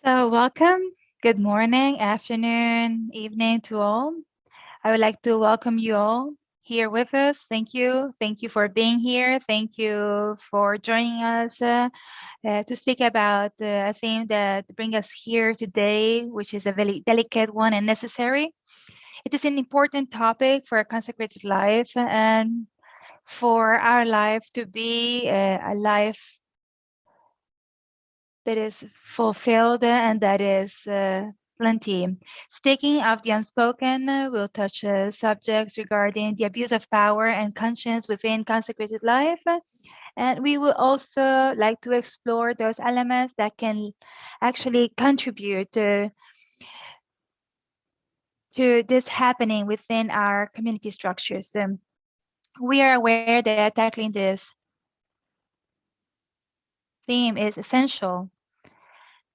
So, welcome. Good morning, afternoon, evening to all. I would like to welcome you all here with us. Thank you. Thank you for being here. Thank you for joining us to speak about a theme that brings us here today, which is a very delicate one and necessary. It is an important topic for a consecrated life and for our life to be a life that is fulfilled and that is plenty. Speaking of the unspoken, we'll touch subjects regarding the abuse of power and conscience within consecrated life. And we will also like to explore those elements that can actually contribute to this happening within our community structures. We are aware that tackling this theme is essential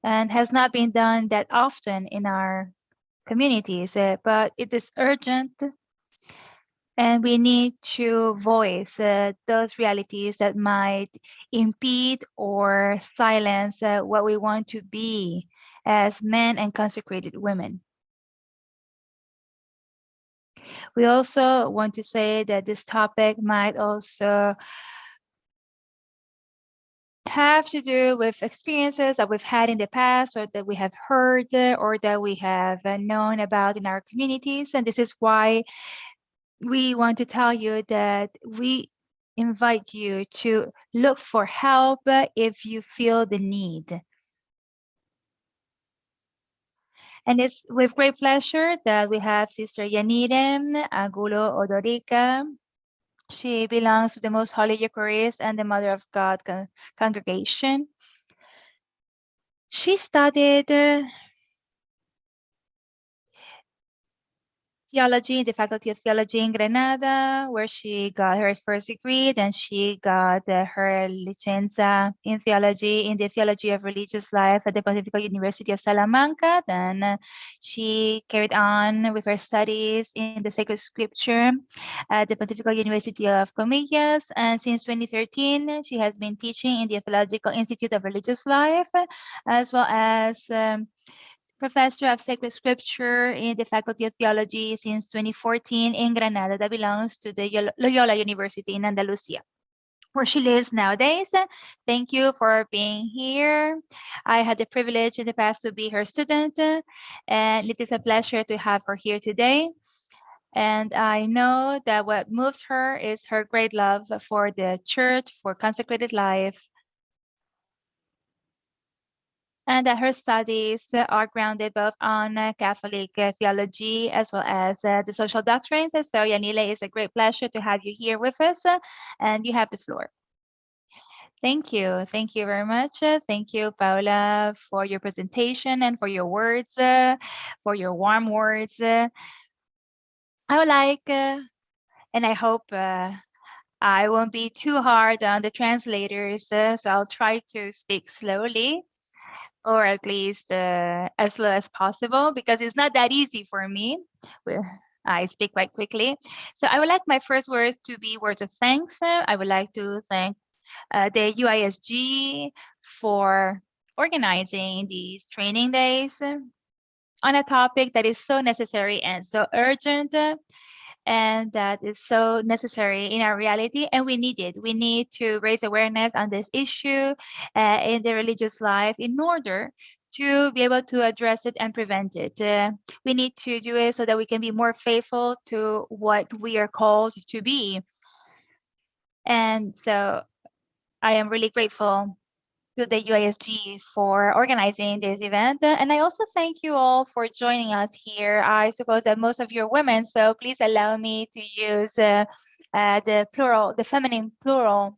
and has not been done that often in our communities, but it is urgent and we need to voice those realities that might impede or silence what we want to be as men and consecrated women. We also want to say that this topic might also have to do with experiences that we've had in the past or that we have heard or that we have known about in our communities. And this is why we want to tell you that we invite you to look for help if you feel the need. And it's with great pleasure that we have Sister Yanirem Agulo Odorica. She belongs to the Most Holy Eucharist and the Mother of God congregation. She studied theology in the Faculty of Theology in Granada, where she got her first degree. Then she got her licencia in theology in the Theology of Religious Life at the Pontifical University of Salamanca. Then she carried on with her studies in the Sacred Scripture at the Pontifical University of Comillas. And since 2013, she has been teaching in the Theological Institute of Religious Life, as well as Professor of Sacred Scripture in the Faculty of Theology since 2014 in Granada, that belongs to the Loyola University in Andalusia, where she lives nowadays. Thank you for being here. I had the privilege in the past to be her student, and it is a pleasure to have her here today. And I know that what moves her is her great love for the church, for consecrated life, and that her studies are grounded both on Catholic theology as well as the social doctrines. So Yanile, it's a great pleasure to have you here with us, and you have the floor. Thank you. Thank you very much. Thank you, Paula, for your presentation and for your words, for your warm words. I would like, and I hope I won't be too hard on the translators, so I'll try to speak slowly, or at least as slow as possible, because it's not that easy for me. I speak quite quickly. So I would like my first words to be words of thanks. I would like to thank the UISG for organizing these training days on a topic that is so necessary and so urgent, and that is so necessary in our reality, and we need it. We need to raise awareness on this issue in the religious life in order to be able to address it and prevent it. We need to do it so that we can be more faithful to what we are called to be. And so I am really grateful to the UISG for organizing this event. And I also thank you all for joining us here. I suppose that most of you are women, so please allow me to use the plural, the feminine plural,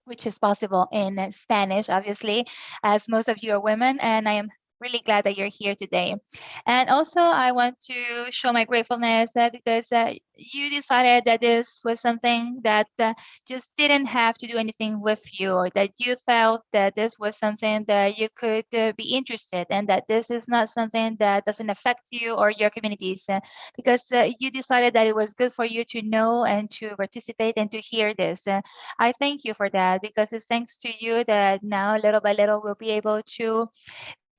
which is possible in Spanish, obviously, as most of you are women, and I am really glad that you're here today. And also, I want to show my gratefulness because you decided that this was something that just didn't have to do anything with you, or that you felt that this was something that you could be interested in, and that this is not something that doesn't affect you or your communities, because you decided that it was good for you to know and to participate and to hear this. I thank you for that, because it's thanks to you that now, little by little, we'll be able to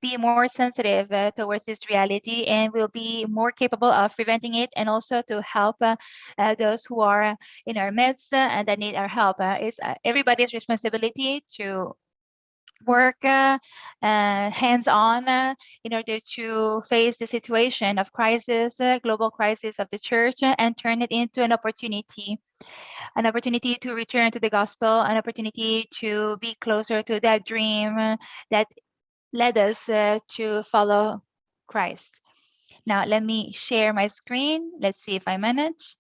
be more sensitive towards this reality, and will be more capable of preventing it, and also to help those who are in our midst and that need our help. It's everybody's responsibility to work hands-on in order to face the situation of crisis, global crisis of the church, and turn it into an opportunity to return to the gospel, an opportunity to be closer to that dream that led us to follow Christ. Now, let me share my screen. Let's see if I manage.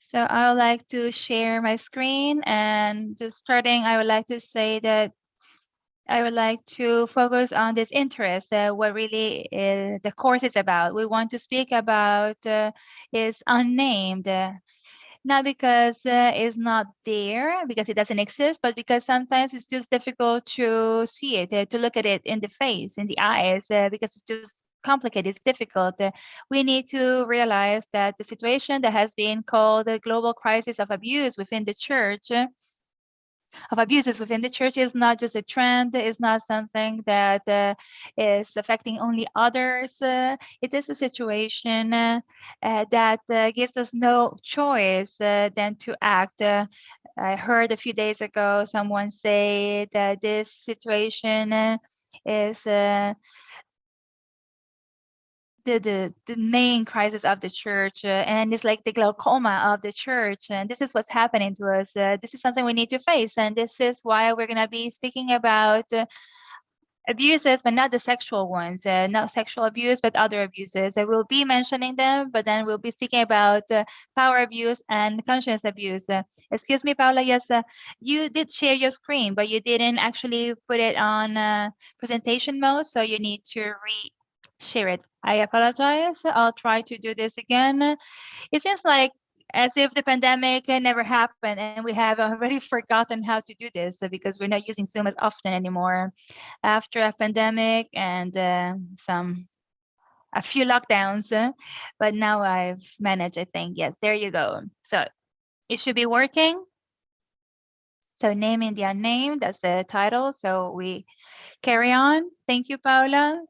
So I would like to share my screen, and just starting, I would like to say that I would like to focus on this interest, what really the course is about. We want to speak about is unnamed. Not because it's not there, because it doesn't exist, but because sometimes it's just difficult to see it, to look at it in the face, in the eyes, because it's just complicated, it's difficult. We need to realize that the situation that has been called the global crisis of abuse within the church, of abuses within the church, is not just a trend, it's not something that is affecting only others. It is a situation that gives us no choice than to act. I heard a few days ago someone say that this situation is the main crisis of the church, and it's like the glaucoma of the church, and this is what's happening to us. This is something we need to face, and this is why we're going to be speaking about abuses, but not the sexual ones, not sexual abuse, but other abuses. I will be mentioning them, but then we'll be speaking about power abuse and conscience abuse. Excuse me, Paula. Yes, you did share your screen, but you didn't actually put it on presentation mode, so you need to share it. I apologize. I'll try to do this again. It seems like as if the pandemic never happened, and we have already forgotten how to do this because we're not using Zoom as often anymore after a pandemic and a few lockdowns. But now I've managed, I think. Yes, there you go. So it should be working. So naming the unnamed, that's the title. So we carry on. Thank you, Paula.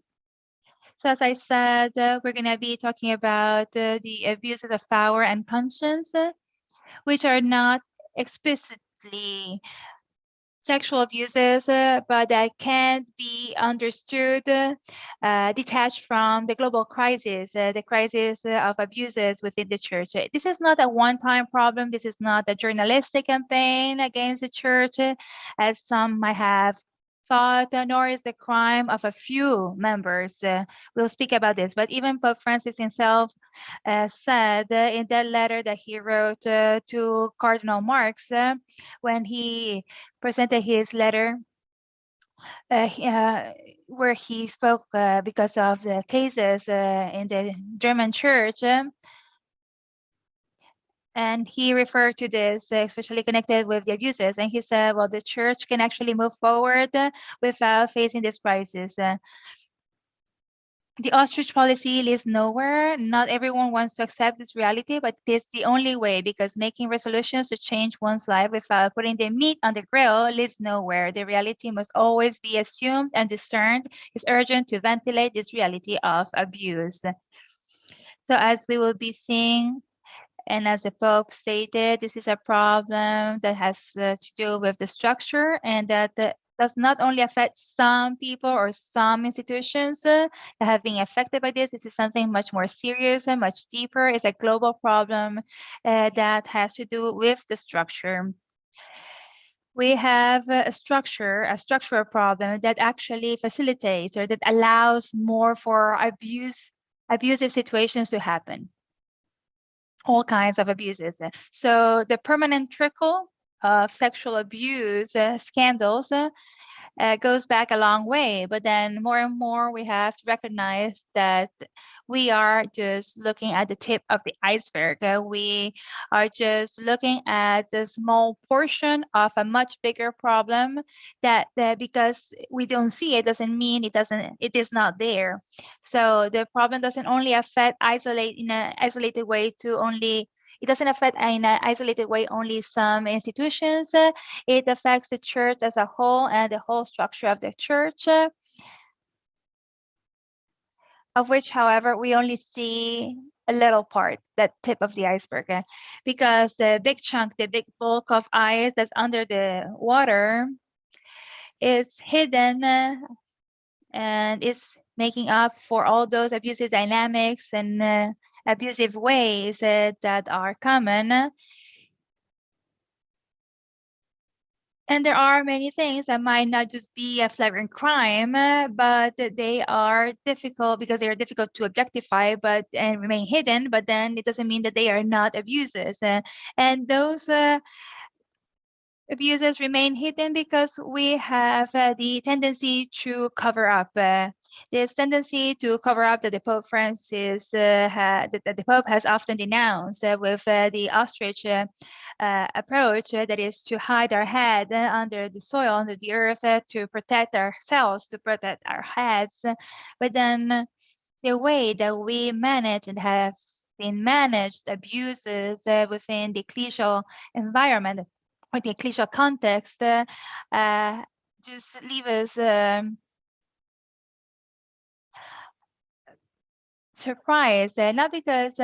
So as I said, we're going to be talking about the abuses of power and conscience, which are not explicitly sexual abuses, but that can be understood detached from the global crisis, the crisis of abuses within the church. This is not a one-time problem. This is not a journalistic campaign against the church, as some might have thought, nor is the crime of a few members. We'll speak about this, but even Pope Francis himself said in that letter that he wrote to Cardinal Marx when he presented his letter where he spoke because of the cases in the German church. And he referred to this, especially connected with the abuses. And he said, well, the church can actually move forward without facing this crisis. The ostrich policy leads nowhere. Not everyone wants to accept this reality, but it is the only way, because making resolutions to change one's life without putting the meat on the grill leads nowhere. The reality must always be assumed and discerned. It's urgent to ventilate this reality of abuse. So as we will be seeing, and as the Pope stated, this is a problem that has to do with the structure, and that does not only affect some people or some institutions that have been affected by this. This is something much more serious and much deeper. It's a global problem that has to do with the structure. We have a structural problem that actually facilitates or that allows more for abusive situations to happen. All kinds of abuses. So the permanent trickle of sexual abuse scandals goes back a long way, but then more and more we have to recognize that we are just looking at the tip of the iceberg. We are just looking at the small portion of a much bigger problem that because we don't see it doesn't mean it is not there. So the problem doesn't only affect in an isolated way to only it doesn't affect in an isolated way only some institutions. It affects the church as a whole and the whole structure of the church, of which, however, we only see a little part, that tip of the iceberg, because the big chunk, the big bulk of ice that's under the water is hidden and is making up for all those abusive dynamics and abusive ways that are common. And there are many things that might not just be a flagrant crime, but they are difficult because they are difficult to objectify, but and remain hidden. But then it doesn't mean that they are not abuses. And those abuses remain hidden because we have the tendency to cover up. This tendency to cover up that the Pope Francis that the Pope has often denounced with the ostrich approach, that is to hide our head under the soil, under the earth, to protect ourselves, to protect our heads. But then the way that we manage and have been managed abuses within the ecclesial environment or the ecclesial context uh, just leave us surprised, not because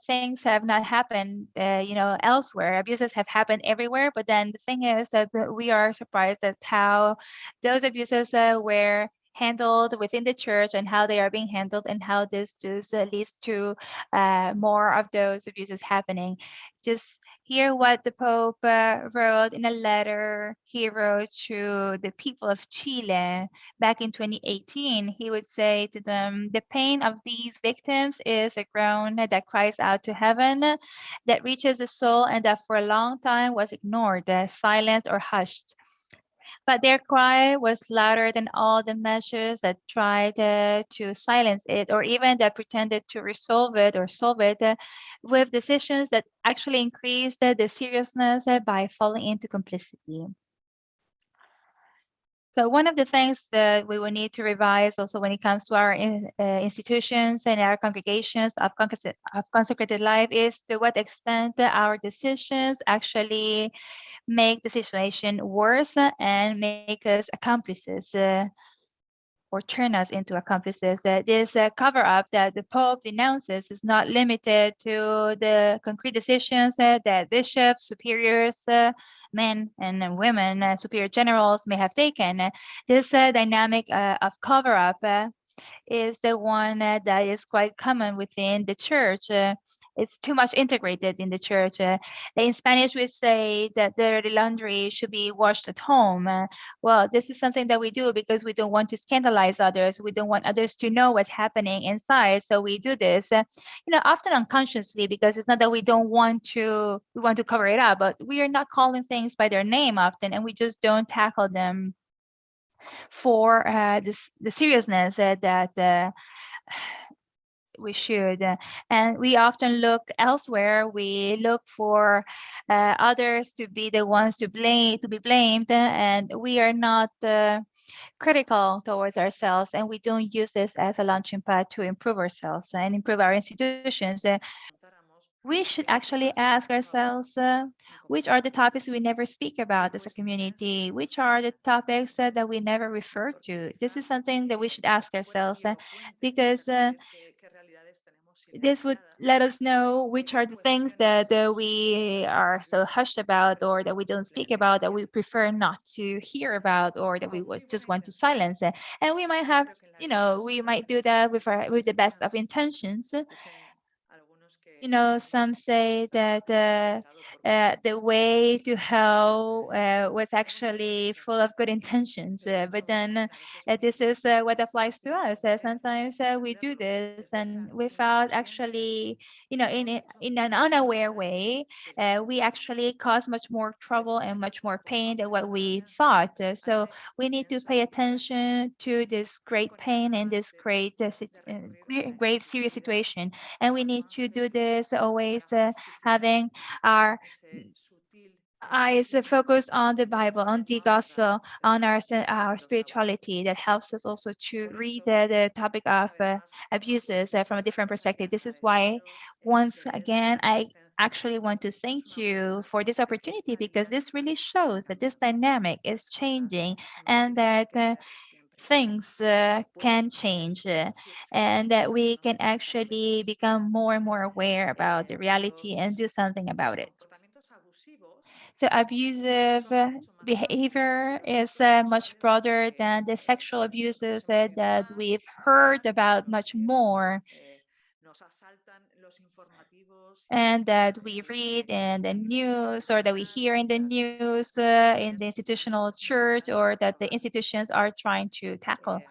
things have not happened, elsewhere. Abuses have happened everywhere, but then the thing is that we are surprised at how those abuses were handled within the church and how they are being handled and how this just leads to more of those abuses happening. Just hear what the Pope wrote in a letter he wrote to the people of Chile back in 2018. He would say to them, the pain of these victims is a groan that cries out to heaven, that reaches the soul, and that for a long time was ignored, silenced, or hushed. But their cry was louder than all the measures that tried to silence it, or even that pretended to resolve it or solve it with decisions that actually increased the seriousness by falling into complicity. So one of the things that we will need to revise also when it comes to our institutions and our congregations of consecrated life is to what extent our decisions actually make the situation worse and make us accomplices or turn us into accomplices. This cover up that the Pope denounces is not limited to the concrete decisions that bishops, superiors, men and women, superior generals may have taken. This dynamic of cover up is the one that is quite common within the church. It's too much integrated in the church. In Spanish, we say that the dirty laundry should be washed at home. Well, this is something that we do because we don't want to scandalize others. We don't want others to know what's happening inside. So we do this, often unconsciously, because it's not that we want to cover it up, but we are not calling things by their name often, and we just don't tackle them for the seriousness that we should. And we often look elsewhere. We look for others to be the ones to be blamed, and we are not critical towards ourselves, and we don't use this as a launching pad to improve ourselves and improve our institutions. We should actually ask ourselves which are the topics we never speak about as a community, which are the topics that we never refer to. This is something that we should ask ourselves because this would let us know which are the things that we are so hushed about or that we don't speak about, that we prefer not to hear about, or that we would just want to silence. And we might have, we might do that with the best of intentions. Some say that the way to hell was actually full of good intentions, but then this is what applies to us. Sometimes we do this, and without actually, in an unaware way, we actually cause much more trouble and much more pain than what we thought. So we need to pay attention to this great pain and this grave, serious situation, and we need to do this always having our eyes focused on the Bible, on the gospel, on our spirituality. That helps us also to read the topic of abuses from a different perspective. This is why, once again, actually want to thank you for this opportunity because this really shows that this dynamic is changing and that things can change and that we can actually become more and more aware about the reality and do something about it. So abusive behavior is much broader than the sexual abuses that we've heard about much more and that we read in the news or that we hear in the news in the institutional church or that the institutions are trying to tackle.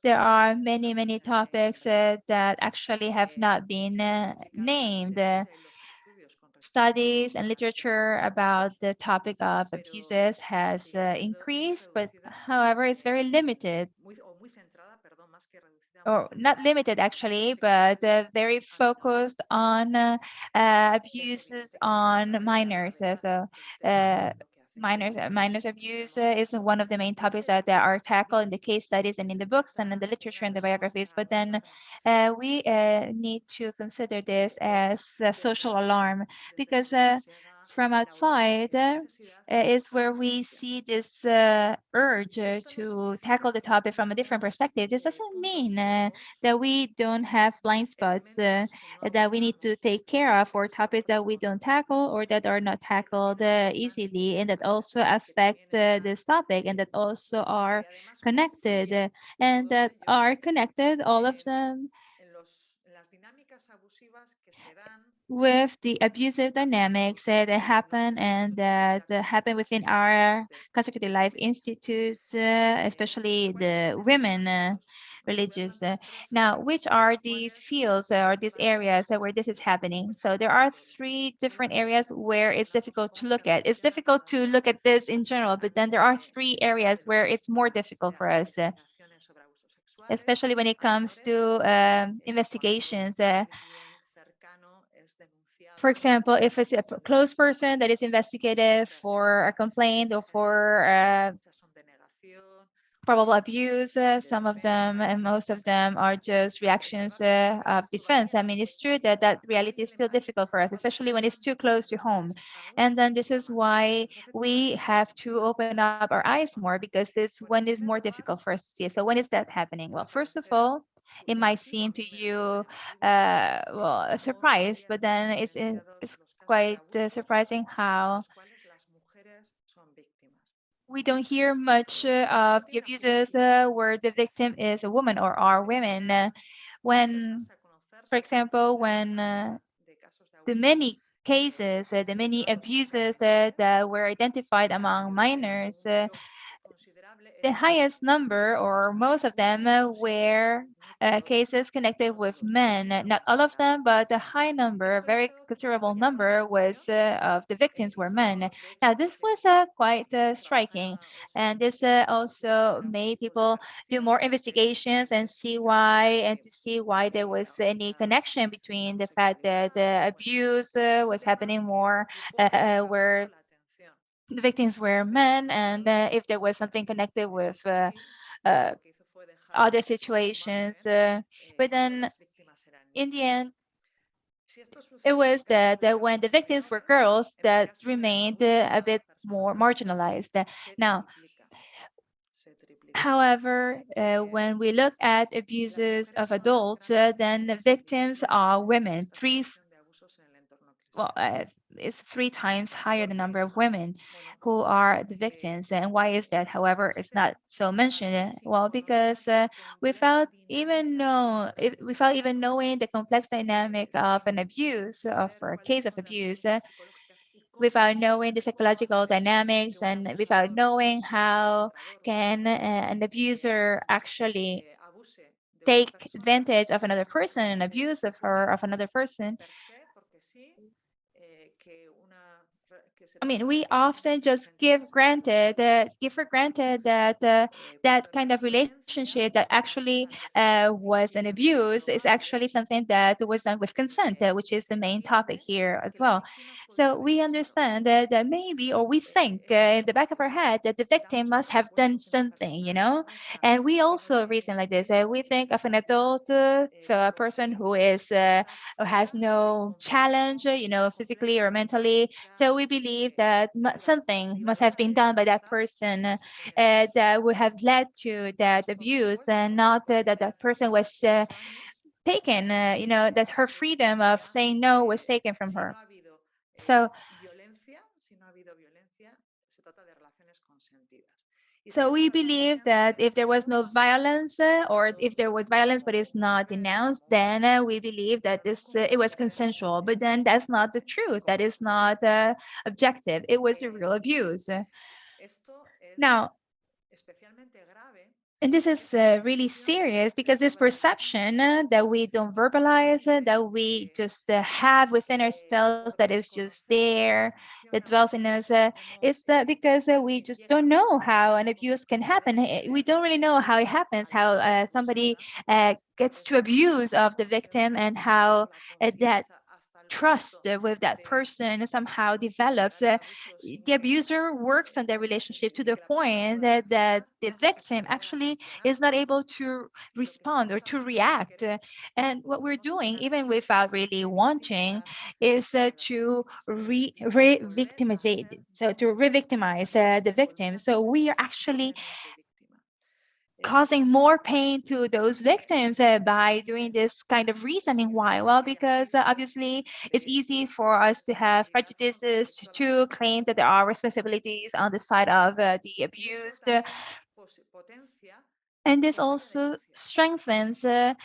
There are many, many topics that actually have not been named. Studies and literature about the topic of abuses has increased, but however, it's very limited or not limited actually, but very focused on abuses on minors. Uh, minors abuse is one of the main topics that are tackled in the case studies and in the books and in the literature and the biographies. But then we need to consider this as a social alarm because from outside is where we see this urge to tackle the topic from a different perspective. This doesn't mean that we don't have blind spots that we need to take care of, or topics that we don't tackle or that are not tackled easily, and that also affect this topic, and that also are connected, and that are connected, all of them with the abusive dynamics that happen and that happen within our Consecrated Life Institutes, especially the women religious. Now, which are these fields or these areas where this is happening? So there are three different areas where it's difficult to look at. It's difficult to look at this in general, but then there are three areas where it's more difficult for us. Especially when it comes to investigations. For example, if it's a close person that is investigated for a complaint or for probable abuse, some of them and most of them are just reactions of defense. I mean, it's true that that reality is still difficult for us, especially when it's too close to home. And then this is why we have to open up our eyes more because this one is more difficult for us to see. So when is that happening? Well, first of all, it might seem to you well a surprise, but then it's quite surprising how we don't hear much of the abuses where the victim is a woman or are women. When, for example, when the many cases, the many abuses that were identified among minors, the highest number, or most of them, were cases connected with men. Not all of them, but a high number, a very considerable number, was of the victims were men. Now, this was quite striking, and this also made people do more investigations and see why, and to see why there was any connection between the fact that abuse was happening more where the victims were men, and if there was something connected with uh, other situations. But then in the end, it was that when the victims were girls, that remained a bit more marginalized. Now, however, when we look at abuses of adults, then the victims are women. Well, it's three times higher the number of women who are the victims. And why is that? However, it's not so mentioned. Well, because without even knowing the complex dynamic of an abuse, of a case of abuse, without knowing the psychological dynamics and without knowing how can an abuser actually take advantage of another person and abuse of her of another person, I mean, we often just give for granted that that kind of relationship that actually was an abuse is actually something that was done with consent, which is the main topic here as well. So we understand that maybe, or we think in the back of our head that the victim must have done something, and we also reason like this. We think of an adult, so a person who has no challenge, physically or mentally. So we believe that something must have been done by that person that would have led to that abuse, and not that that person was taken, that her freedom of saying no was taken from her. So we believe that if there was no violence, or if there was violence but it's not denounced, then we believe that this it was consensual. But then that's not the truth. That is not objective. It was a real abuse. Now, and this is really serious because this perception that we don't verbalize, that we just have within ourselves, that is just there, that dwells in us, is because we just don't know how an abuse can happen. We don't really know how it happens, how somebody gets to abuse of the victim, and how that trust with that person somehow develops. The abuser works on their relationship to the point that the victim actually is not able to respond or to react. And what we're doing, even without really wanting, is to re-victimize, so to re-victimize the victim. So we are actually causing more pain to those victims by doing this kind of reasoning. Why? Well, because obviously it's easy for us to have prejudices, to claim that there are responsibilities on the side of the abused. And this also strengthens the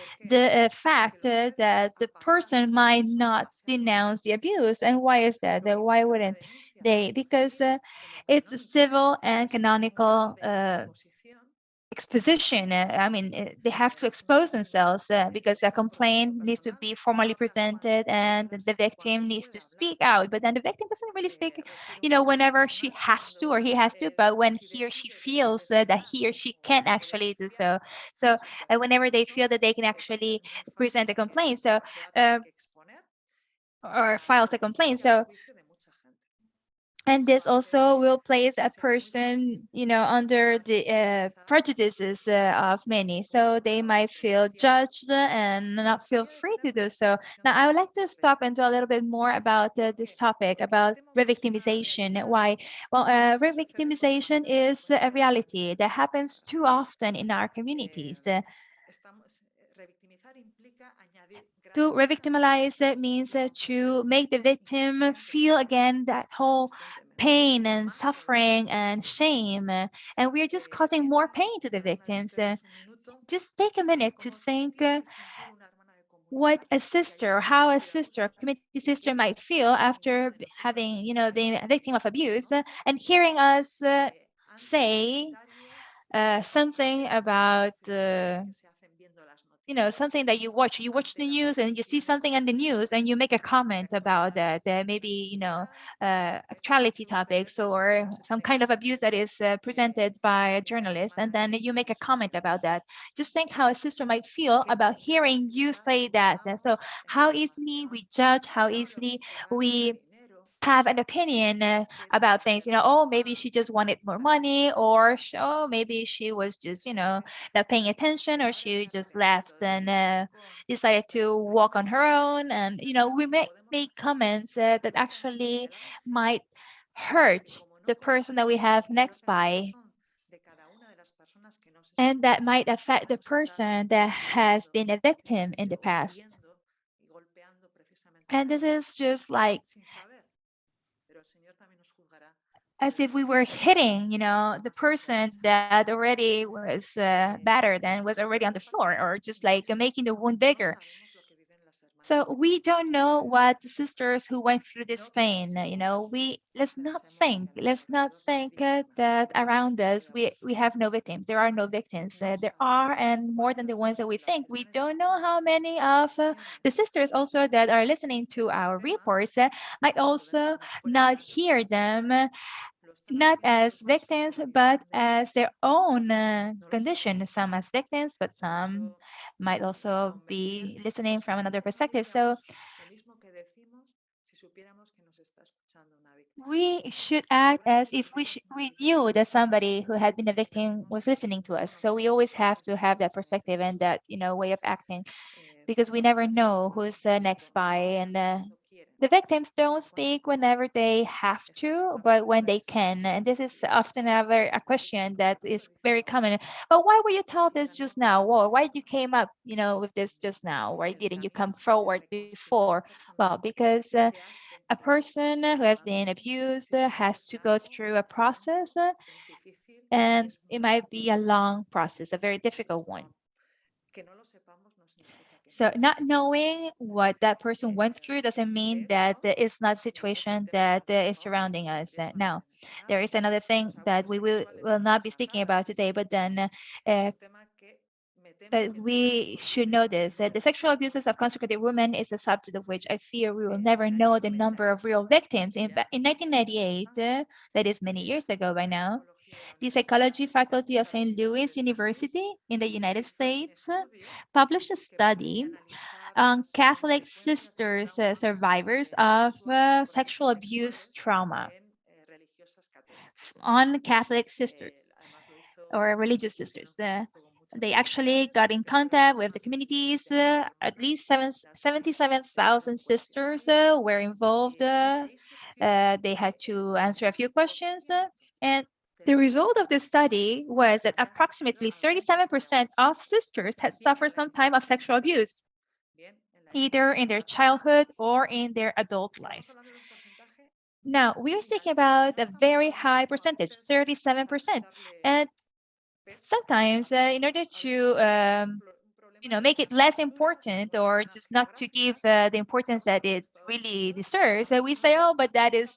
fact that the person might not denounce the abuse. And why is that? Why wouldn't they? Because it's a civil and canonical exposition. I mean, they have to expose themselves because a complaint needs to be formally presented, and the victim needs to speak out. But then the victim doesn't really speak, whenever she has to or he has to, but when he or she feels that he or she can actually do so. So whenever they feel that they can actually present a complaint, uh, or files a complaint. And this also will place a person, under the prejudices of many. So they might feel judged and not feel free to do so. Now, I would like to stop and do a little bit more about this topic about revictimization. Why? Well, revictimization is a reality that happens too often in our communities. To revictimize means to make the victim feel again that whole pain and suffering and shame. And we are just causing more pain to the victims. Just take a minute to think what a sister, or how a sister, a community sister might feel after having, being a victim of abuse, and hearing us say something about something that you watch the news, and you see something on the news, and you make a comment about that, maybe actuality topics, or some kind of abuse that is presented by a journalist, and then you make a comment about that. Just think how a sister might feel about hearing you say that. And so how easily we judge, how easily we have an opinion about things. Oh, maybe she just wanted more money, or oh, maybe she was just not paying attention, or she just left and decided to walk on her own. And we make comments that actually might hurt the person that we have next by, and that might affect the person that has been a victim in the past. And this is just like as if we were hitting, the person that already was battered and was already on the floor, or just like making the wound bigger. So we don't know what the sisters who went through this pain, we let's not think that around us we have no victims. There are no victims. There are, and more than the ones that we think. We don't know how many of the sisters also that are listening to our reports might also not hear them not as victims, but as their own condition. Some as victims, but some might also be listening from another perspective. So we should act as if we knew that somebody who had been a victim was listening to us. So we always have to have that perspective and that way of acting because we never know who's next by. And the victims don't speak whenever they have to, but when they can. And this is often a question that is very common. But why were you told this just now? Or why you came up, with this just now? Why didn't you come forward before? Well, because a person who has been abused has to go through a process, and it might be a long process, a very difficult one. So not knowing what that person went through doesn't mean that it's not situation that is surrounding us. Now, there is another thing that we will not be speaking about today, but then that we should know this. The sexual abuses of consecrated women is a subject of which I fear we will never know the number of real victims. In 1998, that is many years ago by now, the psychology faculty of St. Louis University in the United States published a study on Catholic sisters, survivors of sexual abuse trauma, on Catholic sisters or religious sisters. They actually got in contact with the communities. At least 77,000 sisters were involved. They had to answer a few questions. And the result of this study was that approximately 37% of sisters had suffered some time of sexual abuse, either in their childhood or in their adult life. Now, we're speaking about a very high percentage, 37%. And sometimes, in order to make it less important or just not to give the importance that it really deserves, we say, oh, but that is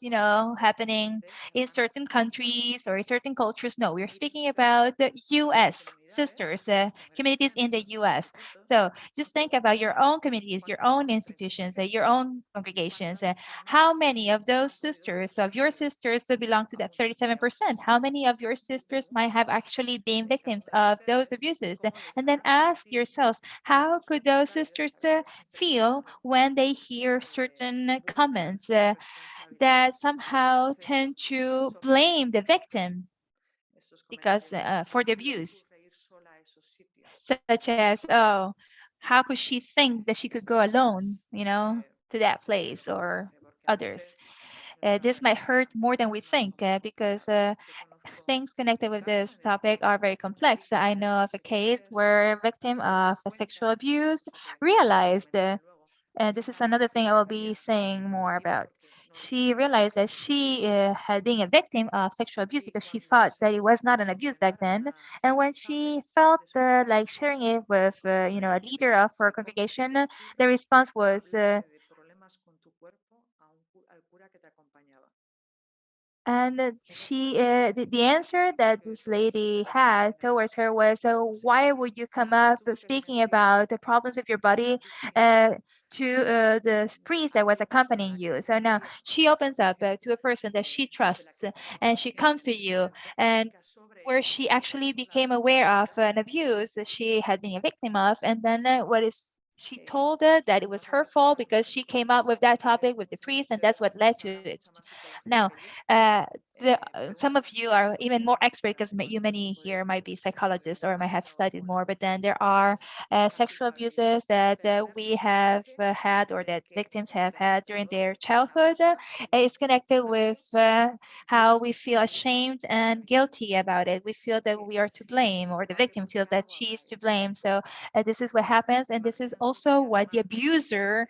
happening in certain countries or in certain cultures. No, we're speaking about the US sisters, communities in the US. So just think about your own communities, your own institutions, your own congregations. How many of those sisters, of your sisters, belong to that 37%? How many of your sisters might have actually been victims of those abuses? And then ask yourselves, how could those sisters feel when they hear certain comments that somehow tend to blame the victim because for the abuse, such as, oh, how could she think that she could go alone, to that place or others? This might hurt more than we think because things connected with this topic are very complex. I know of a case where a victim of a sexual abuse realized, and this is another thing I will be saying more about. She realized that she had been a victim of sexual abuse because she thought that it was not an abuse back then. And when she felt like sharing it with, a leader of her congregation, the response was, and the answer that this lady had towards her was, so why would you come up speaking about the problems with your body uh, to the priest that was accompanying you? So now she opens up to a person that she trusts, and she comes to you, and where she actually became aware of an abuse that she had been a victim of, and then what is she told that it was her fault because she came up with that topic with the priest, and that's what led to it. Now, uh, some of you are even more expert because you many here might be psychologists or might have studied more, but then there are sexual abuses that we have had or that victims have had during their childhood. It's connected with how we feel ashamed and guilty about it. We feel that we are to blame, or the victim feels that she's to blame. So this is what happens, and this is also what the abuser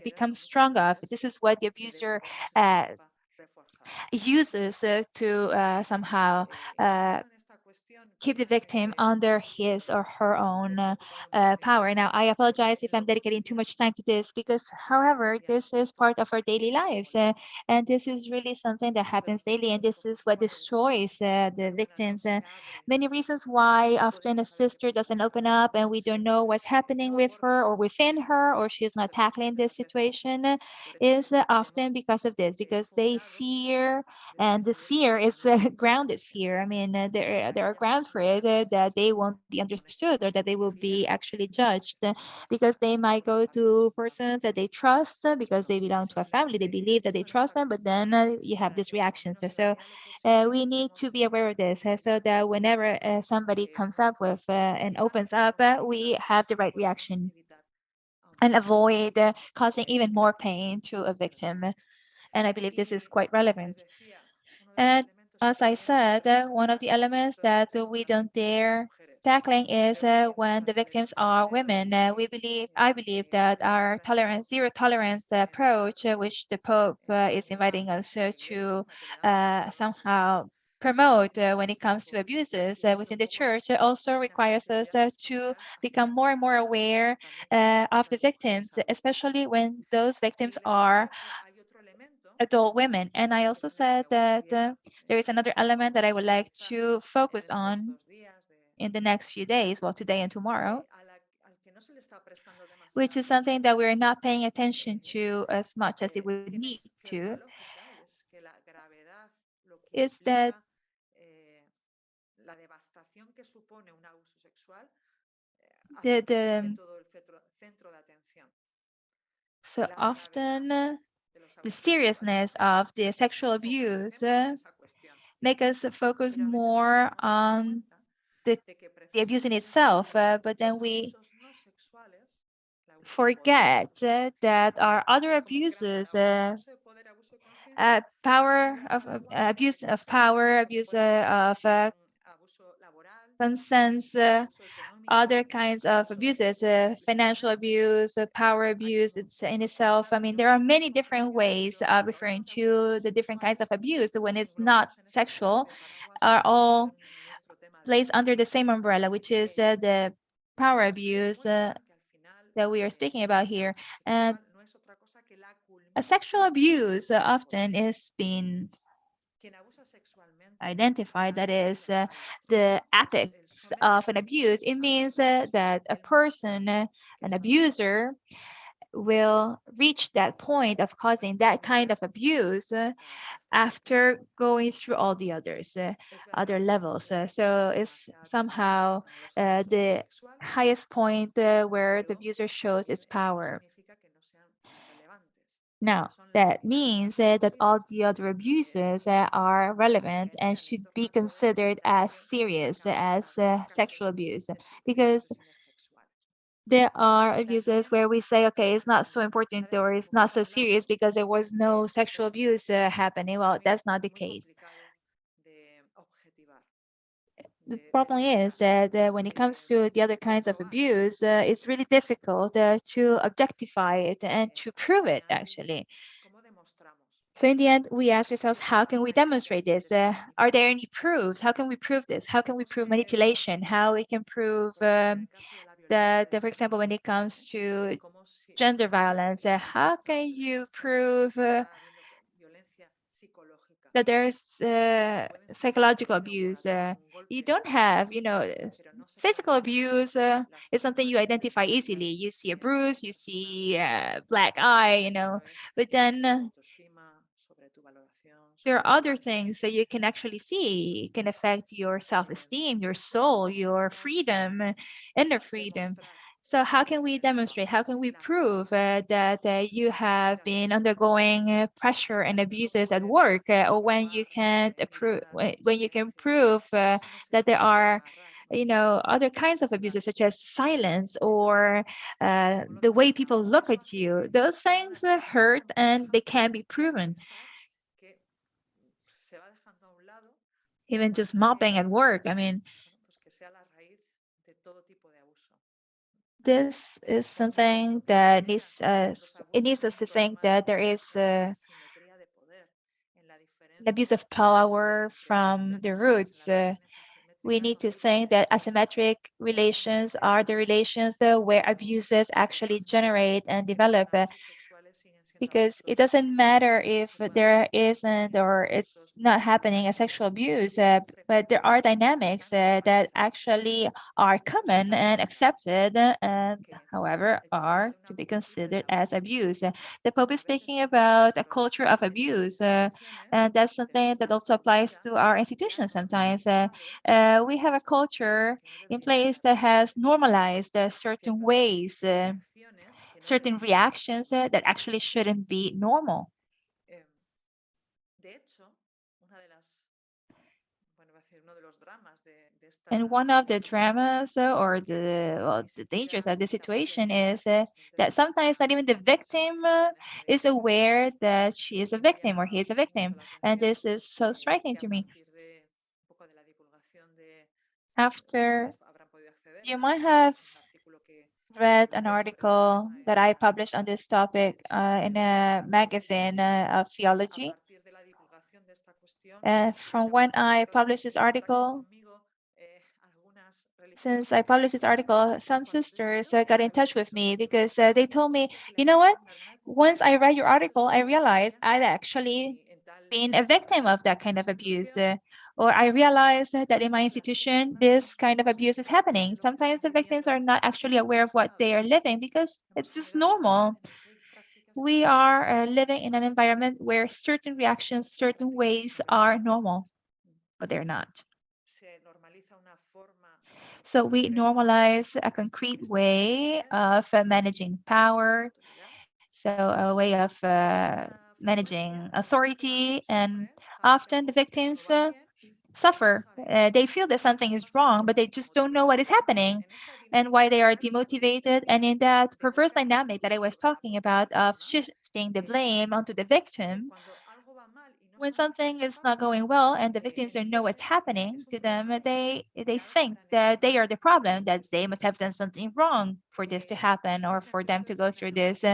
becomes strong of. This is what the abuser uh, uses to somehow uh, keep the victim under his or her own power. Now, I apologize if I'm dedicating too much time to this because, however, this is part of our daily lives. And this is really something that happens daily. And this is what destroys the victims. Many reasons why often a sister doesn't open up and we don't know what's happening with her or within her, or she's not tackling this situation, is often because of this, because they fear, and this fear is grounded fear. I mean, there are grounds for it, that they won't be understood or that they will be actually judged, because they might go to persons that they trust, because they belong to a family, they believe that they trust them, but then you have this reaction. So we need to be aware of this, so that whenever somebody comes up with and opens up, we have the right reaction and avoid causing even more pain to a victim. And I believe this is quite relevant. And as I said, one of the elements that we don't dare tackling is when the victims are women. I believe that our zero tolerance approach, which the Pope is inviting us to somehow promote when it comes to abuses within the church, also requires us to become more and more aware of the victims, especially when those victims are adult women. And I also said that there is another element that I would like to focus on in the next few days, well, today and tomorrow, which is something that we're not paying attention to as much as it would need to, is that the so often the seriousness of the sexual abuse make us focus more on the, the abuse in itself, but then we forget that our other abuses, power of abuse of power, abuse of consent, other kinds of abuses, financial abuse, power abuse it's in itself. I mean, there are many different ways of referring to the different kinds of abuse when it's not sexual, are all placed under the same umbrella, which is the power abuse that we are speaking about here. And a sexual abuse often is being identified, that is the apex of an abuse. It means that a person, an abuser, will reach that point of causing that kind of abuse after going through all the others, other levels. So it's somehow the highest point where the abuser shows its power. Now, that means that all the other abuses are relevant and should be considered as serious as sexual abuse, because there are abuses where we say, okay, it's not so important or it's not so serious because there was no sexual abuse happening. Well, that's not the case. The problem is that when it comes to the other kinds of abuse, it's really difficult to objectify it and to prove it, actually. So in the end, we ask ourselves, how can we demonstrate this? Are there any proofs? How can we prove this? How can we prove manipulation? How we can prove that, for example, when it comes to gender violence, how can you prove that there's psychological abuse? You don't have, physical abuse is something you identify easily. You see a bruise, you see a black eye, but then there are other things that you can actually see. It can affect your self-esteem, your soul, your freedom, inner freedom. So how can we demonstrate? How can we prove that you have been undergoing pressure and abuses at work, or when you can prove when you can prove that there are, other kinds of abuses such as silence or the way people look at you? Those things hurt and they can be proven. Even just mopping at work. I mean, this is something that it needs us to think that there is an abuse of power from the roots. We need to think that asymmetric relations are the relations where abuses actually generate and develop, because it doesn't matter if there isn't or it's not happening a sexual abuse, but there are dynamics that actually are common and accepted, and however are to be considered as abuse. The Pope is speaking about a culture of abuse, and that's something that also applies to our institutions sometimes. We have a culture in place that has normalized certain ways. Certain reactions that actually shouldn't be normal. And one of the dramas or the dangers of the situation is that sometimes not even the victim is aware that she is a victim or he is a victim. And this is so striking to me. After you might have read an article that I published on this topic in a magazine of theology. From when I published this article, since I published this article, some sisters got in touch with me because they told me, you know what? Once I read your article, I realized I'd actually been a victim of that kind of abuse. Or I realized that in my institution, this kind of abuse is happening. Sometimes the victims are not actually aware of what they are living because it's just normal. We are living in an environment where certain reactions, certain ways are normal, but they're not. So we normalize a concrete way of managing power, so a way of managing authority, and often the victims suffer. They feel that something is wrong, but they just don't know what is happening and why they are demotivated. And in that perverse dynamic that I was talking about of shifting the blame onto the victim, when something is not going well and the victims don't know what's happening to them, they think that they are the problem, that they must have done something wrong for this to happen or for them to go through this.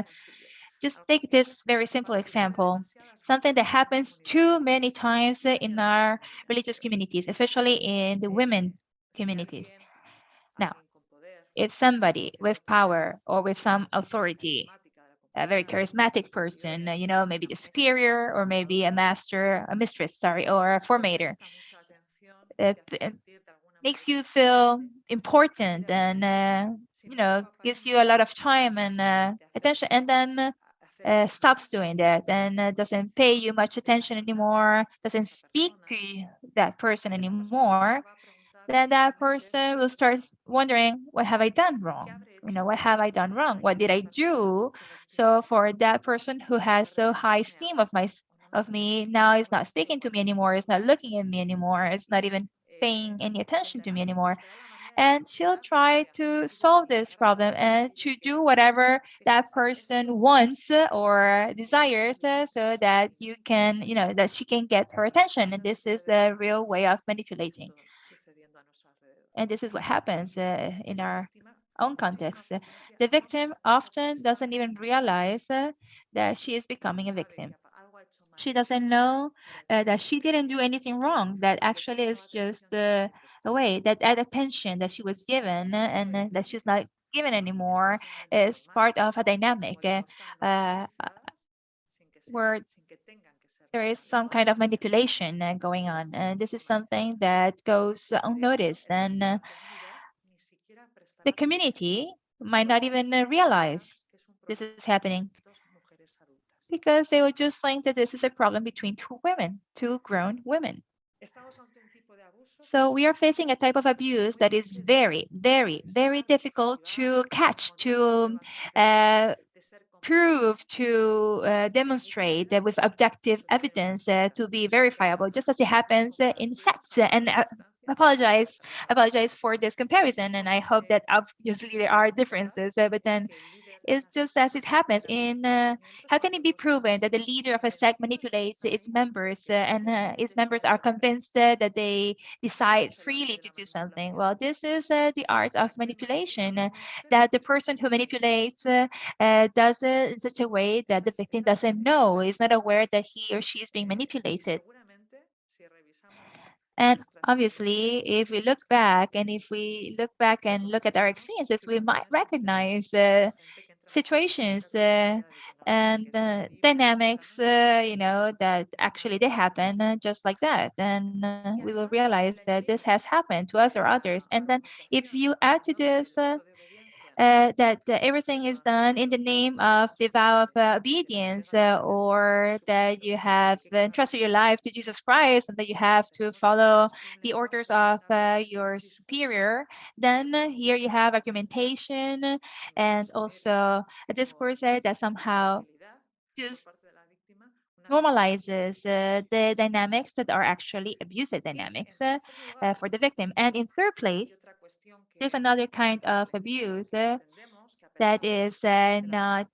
Just take this very simple example, something that happens too many times in our religious communities, especially in the women communities. Now, if somebody with power or with some authority, a very charismatic person, maybe the superior or maybe a master, a mistress, sorry, or a formator, it makes you feel important and, gives you a lot of time and attention, and then stops doing that and doesn't pay you much attention anymore, doesn't speak to that person anymore, then that person will start wondering, what have I done wrong? What have I done wrong? What did I do? So for that person who has so high esteem of me now is not speaking to me anymore, is not looking at me anymore, is not even paying any attention to me anymore. And she'll try to solve this problem and to do whatever that person wants or desires so that that she can get her attention. And this is a real way of manipulating. And this is what happens in our own context. The victim often doesn't even realize that she is becoming a victim. She doesn't know that she didn't do anything wrong. That actually is just a way that attention that she was given and that she's not given anymore is part of a dynamic uh, where there is some kind of manipulation going on. And this is something that goes unnoticed. And the community might not even realize this is happening because they would just think that this is a problem between two women, two grown women. So we are facing a type of abuse that is very, very, very difficult to catch, to uh, prove, to demonstrate with objective evidence to be verifiable, just as it happens in sex. And apologize, apologize for this comparison, and I hope that obviously there are differences, but then it's just as it happens in how can it be proven that the leader of a sect manipulates its members and its members are convinced that they decide freely to do something? Well, this is the art of manipulation, that the person who manipulates does it in such a way that the victim doesn't know, is not aware that he or she is being manipulated. And obviously, if we look back and if we look back and look at our experiences, we might recognize situations and dynamics, that actually they happen just like that. And we will realize that this has happened to us or others. And then if you add to this, that everything is done in the name of the vow of obedience, or that you have entrusted your life to Jesus Christ and that you have to follow the orders of your superior, then here you have argumentation and also a discourse that somehow just normalizes the dynamics that are actually abusive dynamics for the victim. And in third place, there's another kind of abuse that is not,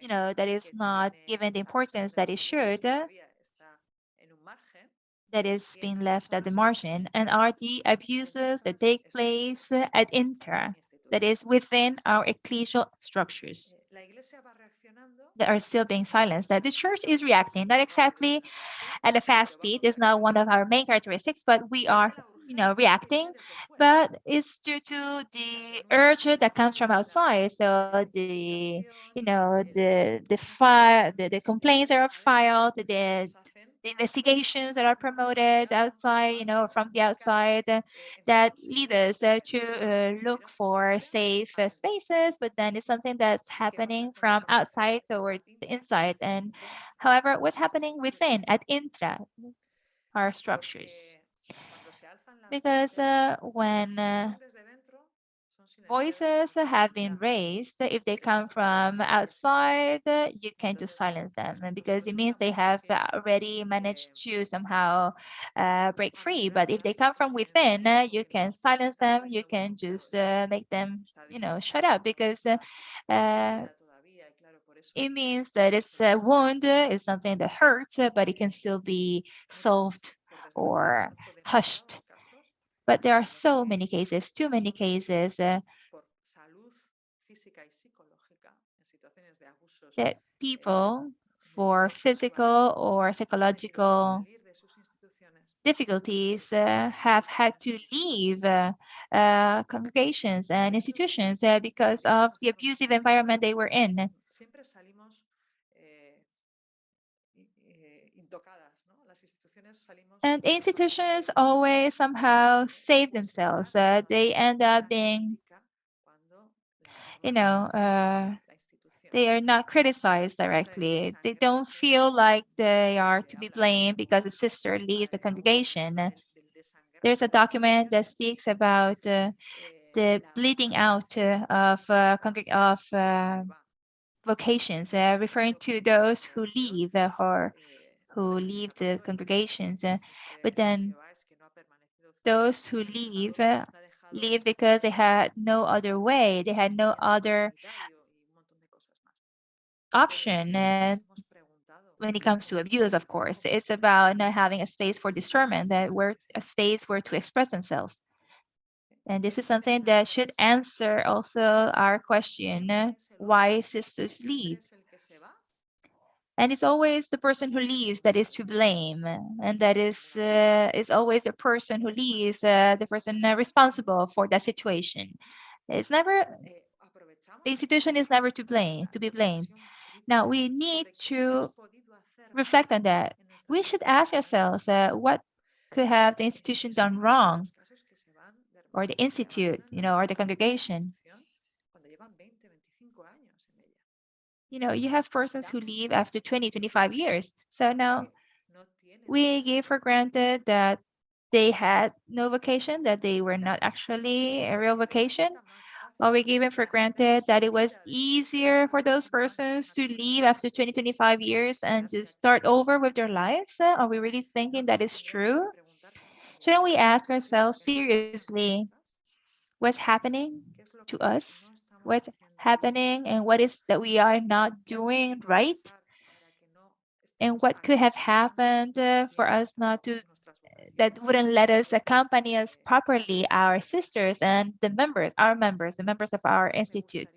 that is not given the importance that it should, that is being left at the margin, and are the abuses that take place at intra, that is within our ecclesial structures that are still being silenced. That the church is reacting, not exactly at a fast speed is not one of our main characteristics, but we are, reacting. But it's due to the urge that comes from outside. So the complaints that are filed, the investigations that are promoted outside, from the outside, that lead us to look for safe spaces. But then it's something that's happening from outside towards the inside. And however, what's happening within at intra are structures. Because when voices have been raised, if they come from outside, you can just silence them, and because it means they have already managed to somehow break free. But if they come from within, you can silence them, you can just make them, shut up, because uh, it means that it's a wound, it's something that hurts, but it can still be solved or hushed. But there are so many cases, too many cases, that people, for physical or psychological difficulties, have had to leave congregations and institutions because of the abusive environment they were in. And institutions always somehow save themselves. They end up being, you know, uh, they are not criticized directly. They don't feel like they are to be blamed because a sister leads the congregation. There's a document that speaks about the bleeding out of vocations, referring to those who leave or who leave the congregations. But then those who leave because they had no other way, they had no other option. When it comes to abuse, of course, it's about not having a space for discernment, that where a space where to express themselves. And this is something that should answer also our question, why sisters leave. And it's always the person who leaves that is to blame, and that is always the person who leaves, the person responsible for that situation. It's never The institution is never to be blamed. Now we need to reflect on that. We should ask ourselves, what could have the institution done wrong, or the institute, or the congregation. You have persons who leave after 20, 25 years. So now we give for granted that they had no vocation, that they were not actually a real vocation. Or we give it for granted that it was easier for those persons to leave after 20, 25 years and just start over with their lives. Are we really thinking that is true? Shouldn't we ask ourselves seriously what's happening to us? What's happening and what is that we are not doing right? And what could have happened for us not to, that wouldn't let us accompany us properly, our sisters and the members of our institute.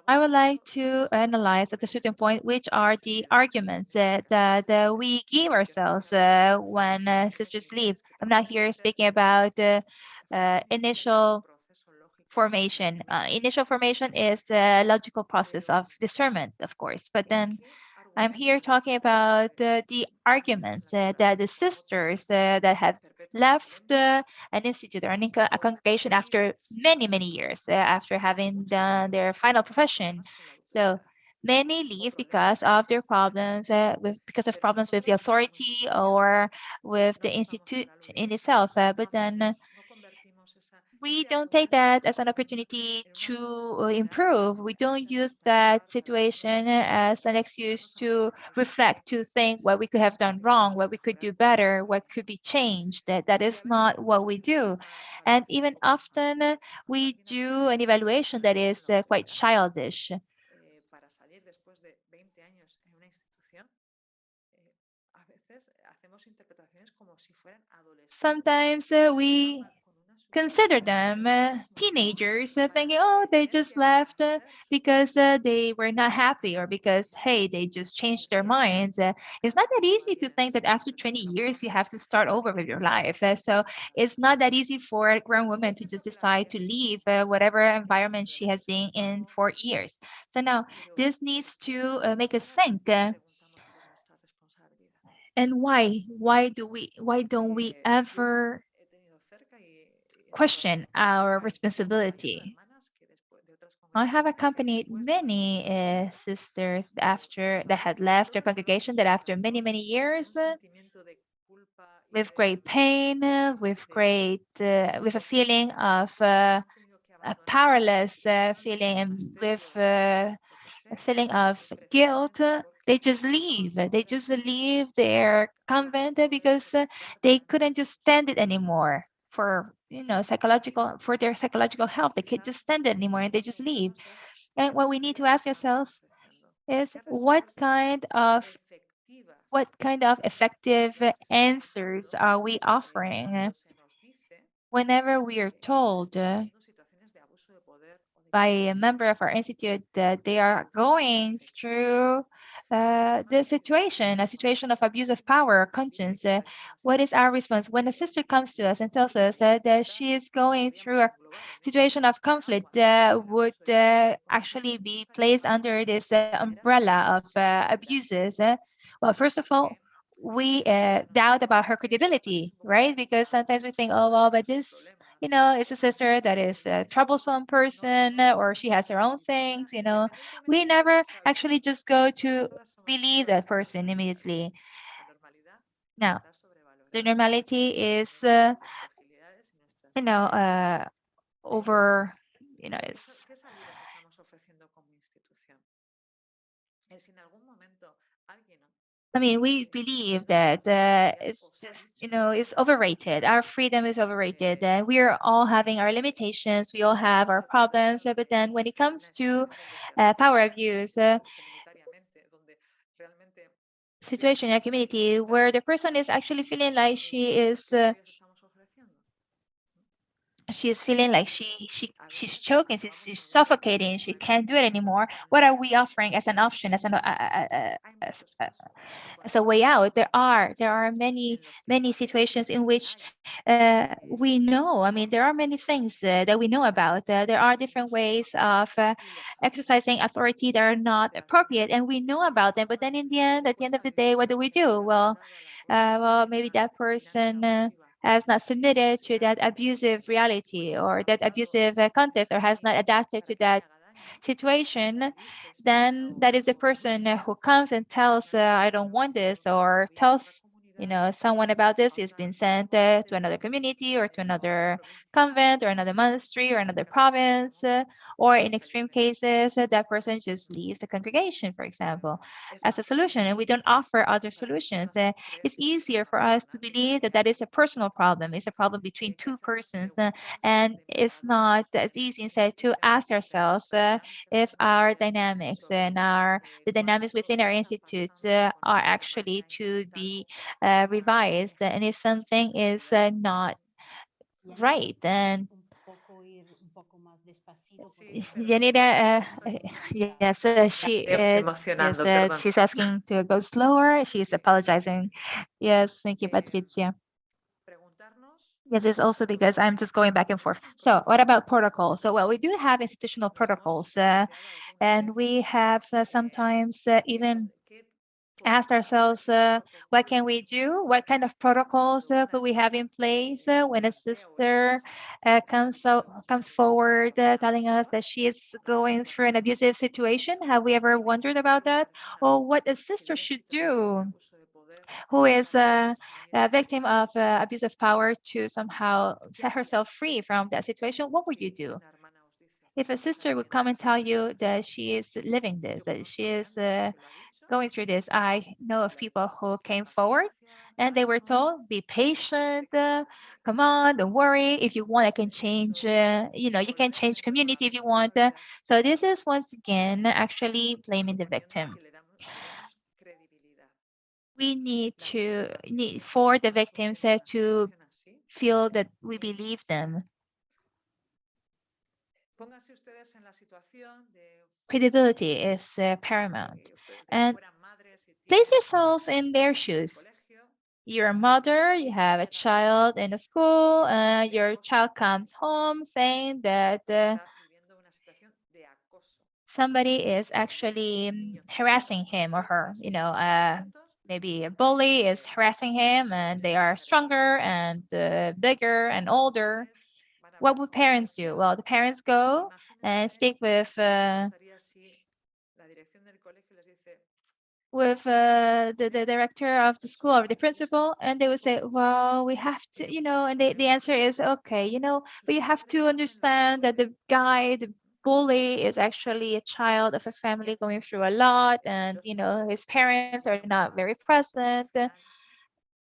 I would like to analyze at a certain point which are the arguments that we give ourselves when sisters leave. I'm not here speaking about initial formation. Initial formation is a logical process of discernment, of course, but then I'm here talking about the arguments that the sisters that have left an institute or a congregation after many, many years, after having done their final profession. So many leave because of their problems, because of problems with the authority or with the institute in itself. But then we don't take that as an opportunity to improve. We don't use that situation as an excuse to reflect, to think what we could have done wrong, what we could do better, what could be changed. That is not what we do. And even often we do an evaluation that is quite childish. Sometimes we consider them teenagers thinking, oh, they just left because they were not happy or because, hey, they just changed their minds. It's not that easy to think that after 20 years you have to start over with your life. So it's not that easy for a grown woman to just decide to leave whatever environment she has been in for years. So now this needs to make us think. And why don't we ever question our responsibility? I have accompanied many sisters after that had left their congregation that after many, many years, with great pain, with a feeling of a powerless feeling, and with a feeling of guilt, they just leave. They just leave their convent because they couldn't just stand it anymore for psychological for their psychological health. They can't just stand it anymore, and they just leave. And what we need to ask ourselves is what kind of effective answers are we offering whenever we are told by a member of our institute that they are going through the situation, a situation of abuse of power or conscience. What is our response when a sister comes to us and tells us that she is going through a situation of conflict that would actually be placed under this umbrella of abuses? Well, first of all, we doubt about her credibility, right? Because sometimes we think, oh, well, but this it's a sister that is a troublesome person or she has her own things. We never actually just go to believe that person immediately. Now, the normality is, you know, uh, over, is, I mean, we believe that it's just, it's overrated. Our freedom is overrated. And we are all having our limitations. We all have our problems. But then when it comes to power abuse, situation in a community where the person is actually feeling like she's feeling like she's choking, she's suffocating, she can't do it anymore. What are we offering as an option, as a way out? There are many situations in which we know. I mean, there are many things that we know about. There are different ways of exercising authority that are not appropriate, and we know about them. But then, at the end of the day, what do we do? Well, maybe that person has not submitted to that abusive reality or that abusive context, or has not adapted to that situation. Then that is the person who comes and tells, I don't want this, or tells someone about this. Is been sent to another community or to another convent or another monastery or another province, or in extreme cases, that person just leaves the congregation, for example, as a solution, and we don't offer other solutions. It's easier for us to believe that that is a personal problem. It's a problem between two persons, and it's not as easy instead to ask ourselves if our dynamics and the dynamics within our institutes are actually to be revised, and if something is not right, then Yanira, yes, Estoy yes, emocionando, perdón. she's asking to go slower. She's apologizing. Yes, thank you, Eh, Patricia. preguntarnos Yes, it's also cuánto because I'm podemos just going back and forth. sin So, what protocolo. about protocols? So, well, we do have institutional Nos hemos protocols, planteado alguna and vez we have sometimes even qué asked podemos hacer, ourselves, qué what protocolos can we podemos do? What kind seguir of protocols cuando could una we have in niña place when a nos ve o es sister comes forward telling us that she is going through an abusive situation? Have we ever wondered about that? Or what a que sister vive en should situaciones de do abuso de poder who is a asumir victim of abuse of power to somehow qué set haría herself free from that situation? What would you si do? una hermana os dice If a que está sister would viviendo come una and tell situación you así. that she is living this, Yo that she conozco a is gente que lo ha dicho going through this, I know y of le ha people dicho, who pues ten came forward paciencia, and they were calma, told, be tienes patient, que cambiar. come on, don't worry. If you want, I can change, Eso es you can volver a change meterlo a la community if you want. responsabilidad, So this is once again actually blaming the suponiendo victim. que le demos credibilidad. We need La to need frustración en for the nuestra victims sociedad to situación así feel es that we believe inmensa. them. Pónganse ustedes en la situación de Credibility is paramount. que ustedes que And fueran madres y place tienen yourselves in their hijos en el shoes. colegio You're a mother, you y have a dicen a los child in a school, de your acoso child comes home saying that que está viviendo una situación de acoso. somebody is El actually niño tiene harassing him or her. ciertos conocimientos Maybe a bully is harassing him sobre lo and que they está are sucediendo. stronger and bigger and Las older. madres van a What hablar would con la parents do? dirección. Well, the parents go and Imagínense speak qué pasaría si la dirección del colegio les dice, with the director of the school persona or que the te abusa principal, and they está would say, correcto, well, we have to, pero and ¿por the qué? answer is, okay, but Sus you have padres to hacen lo que understand that pueden. the guy, the bully, is actually a child of a ¿Qué family going hacen? through a lot, and, Los padres his parents are del not very abusado, pues present. al final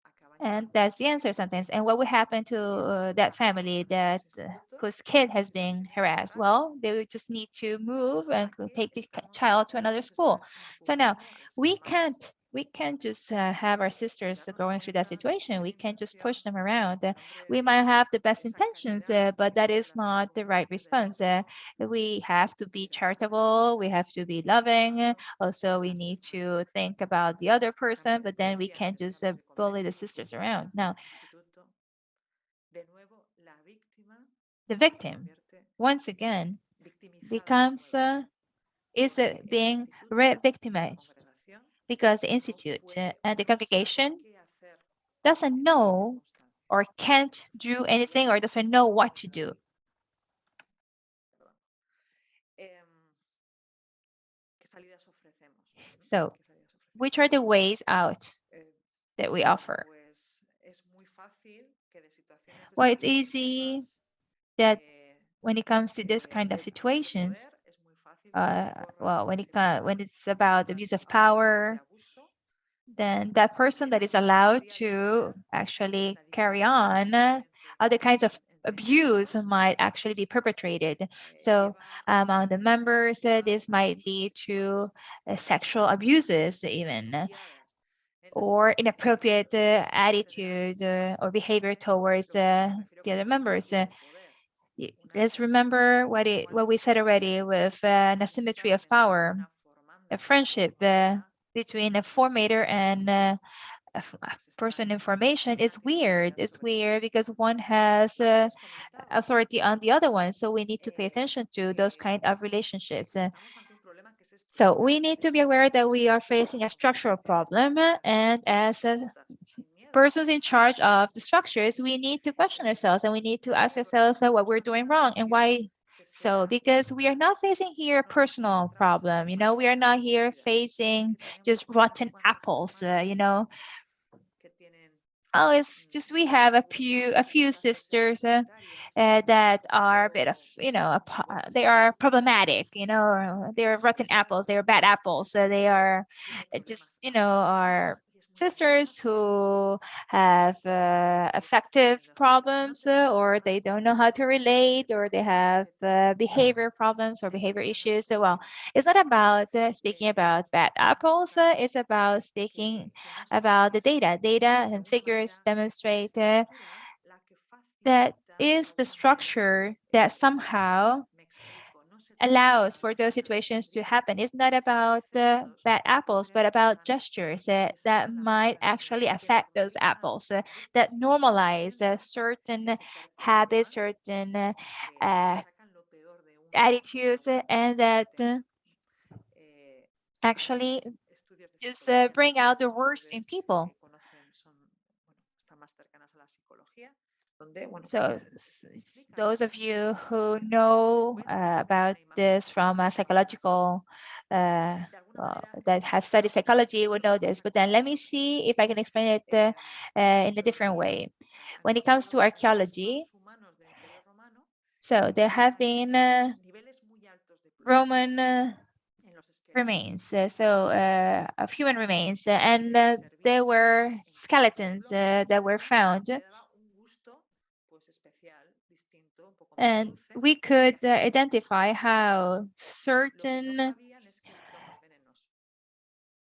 acaban And yendo. that's the answer sometimes. And what would happen to Si esto that pasa family en los that institutos, whose kid la has been situación es muy harassed? grave. Well, they would just need to move and ¿A qué take the estamos child to another podemos school. estar So now impulsando a esa we hermana can't just have our sin sisters darnos going through that cuenta de situation. qué We can't just push dimensión them around. en nombre We de might have the best esa intentions, calidad but de that una is relación not the right funcional de response. tiempo We have to be y la hermana pues charitable. We está have to be loving. trabajando Also, we las need to semanas think about the other person, but then we can't recientes que just hablamos de bully the colegio, sisters around. Now, instituto, de nuevo la víctima the se victim, convierte once again, victimizada de becomes nuevo is porque el being instituto y la re-victimized congregación because the no institute puede and o the no sabe congregation qué hacer doesn't en esa know circunstancia. or can't do anything or doesn't know what to do. Em, ¿Qué salidas ofrecemos? So, ¿Qué salidas which ofrecemos? are the ways out Eh, that we offer? pues es muy fácil que de situaciones de Well, it's estas easy agresivas that eh, when it comes to this kind de of abuso de situations, poder, es muy fácil que se corra y se pase when it's about las abuse of autoestimos de power, abuso then that person en that is la allowed psiquiatría de to poder, actually la carry diferencia on que hay other kinds of entre abuse miembros might actually be pues, perpetrated. So lleva a among the situaciones members, agresivas this de might abuso lead sexual, to sexual situaciones abuses even, inapropiadas en la or psicología de inappropriate los centros integrales attitude de trabajo or con la behavior mujer, towards pero cuando me refiero the con other la members. psicología de poder, una Let's remember what we said cuántica already with an asymmetry amistad of entre power, una a formanda y una friendship formada between a pues formator and a pues está person in formation una is tiene weird. autoridad It's sobre otro. weird because one has Antes comentaba authority on the other one, so we need to pay attention to those que kind of relationships. estamos ante un problema que es So we estructural, need to be es aware that we are sistémico, facing a como structural decían problem, ustedes. and as Preguntas sin miedo. persons in charge of the structures, we need to question ourselves and we need to ask Porque no ourselves what estamos we're ante doing una wrong and cuestión why que so, sea because we are personal. not facing here a Nos personal encontramos ante problem. una We are cuestión not here compartida. Es facing que tenemos just unas rotten cuantas apples, hermanas que tienen Oh, it's just we have a inseguridades, few ya sean sisters identitarias that are a bit of, o buenas they en are sí, problematic, they're rotten apples, they're bad apples. So they are tienen just, problemas are afectivos y es muy sisters peligroso who have affective cuando es tan problems peligroso or más they don't know cuando how to relate or they have se trata behavior problems or de behavior ancianas issues. So, well, conocidas. it's not about speaking about bad apples, Demuestran it's about speaking que no son about the capaces data. Data de and alguna figures manera demonstrate estructural la que that facilita is the structure that somehow me explico, no se trata de allows for those moralizar los situations to happen. estudiantes. It's not about Gestos bad apples, but pueden about gestures that enseñar la might comprensión, actually que affect those normalizan apples, that conductas y normalize creencias que certain se habits, perpetúan, certain que uh, sacan lo peor de uno y attitudes, aumentan and el that límite, ¿no? Eh, Hay actually estudios de just psicología bring out the sociales, worst in ustedes people. que conocen, son, bueno, están más cercanas a la psicología, donde, bueno, So, explican, ¿no? those Que of you estos who conceptos, know voy a explicar con about una imagen this from a más gráfica. psychological, uh, De alguna manera that es have studied como si psychology la would know this. cronología But then let me cronológica, ¿no? see if I can explain it in a different Arqueología, way. When it comes to antropología, archaeology, restos humanos del Imperio Romano, so there have hay been niveles muy altos de Roman plutonium en los esqueletos. remains, of human remains, and Ese there servía were en cocido skeletons plomo y that were además found. le daba un gusto pues especial, distinto, un poco más And dulce, we que could hacía que identify consumiéramos el plomo. how Lo que no certain. sabían es que el plomo es venenoso.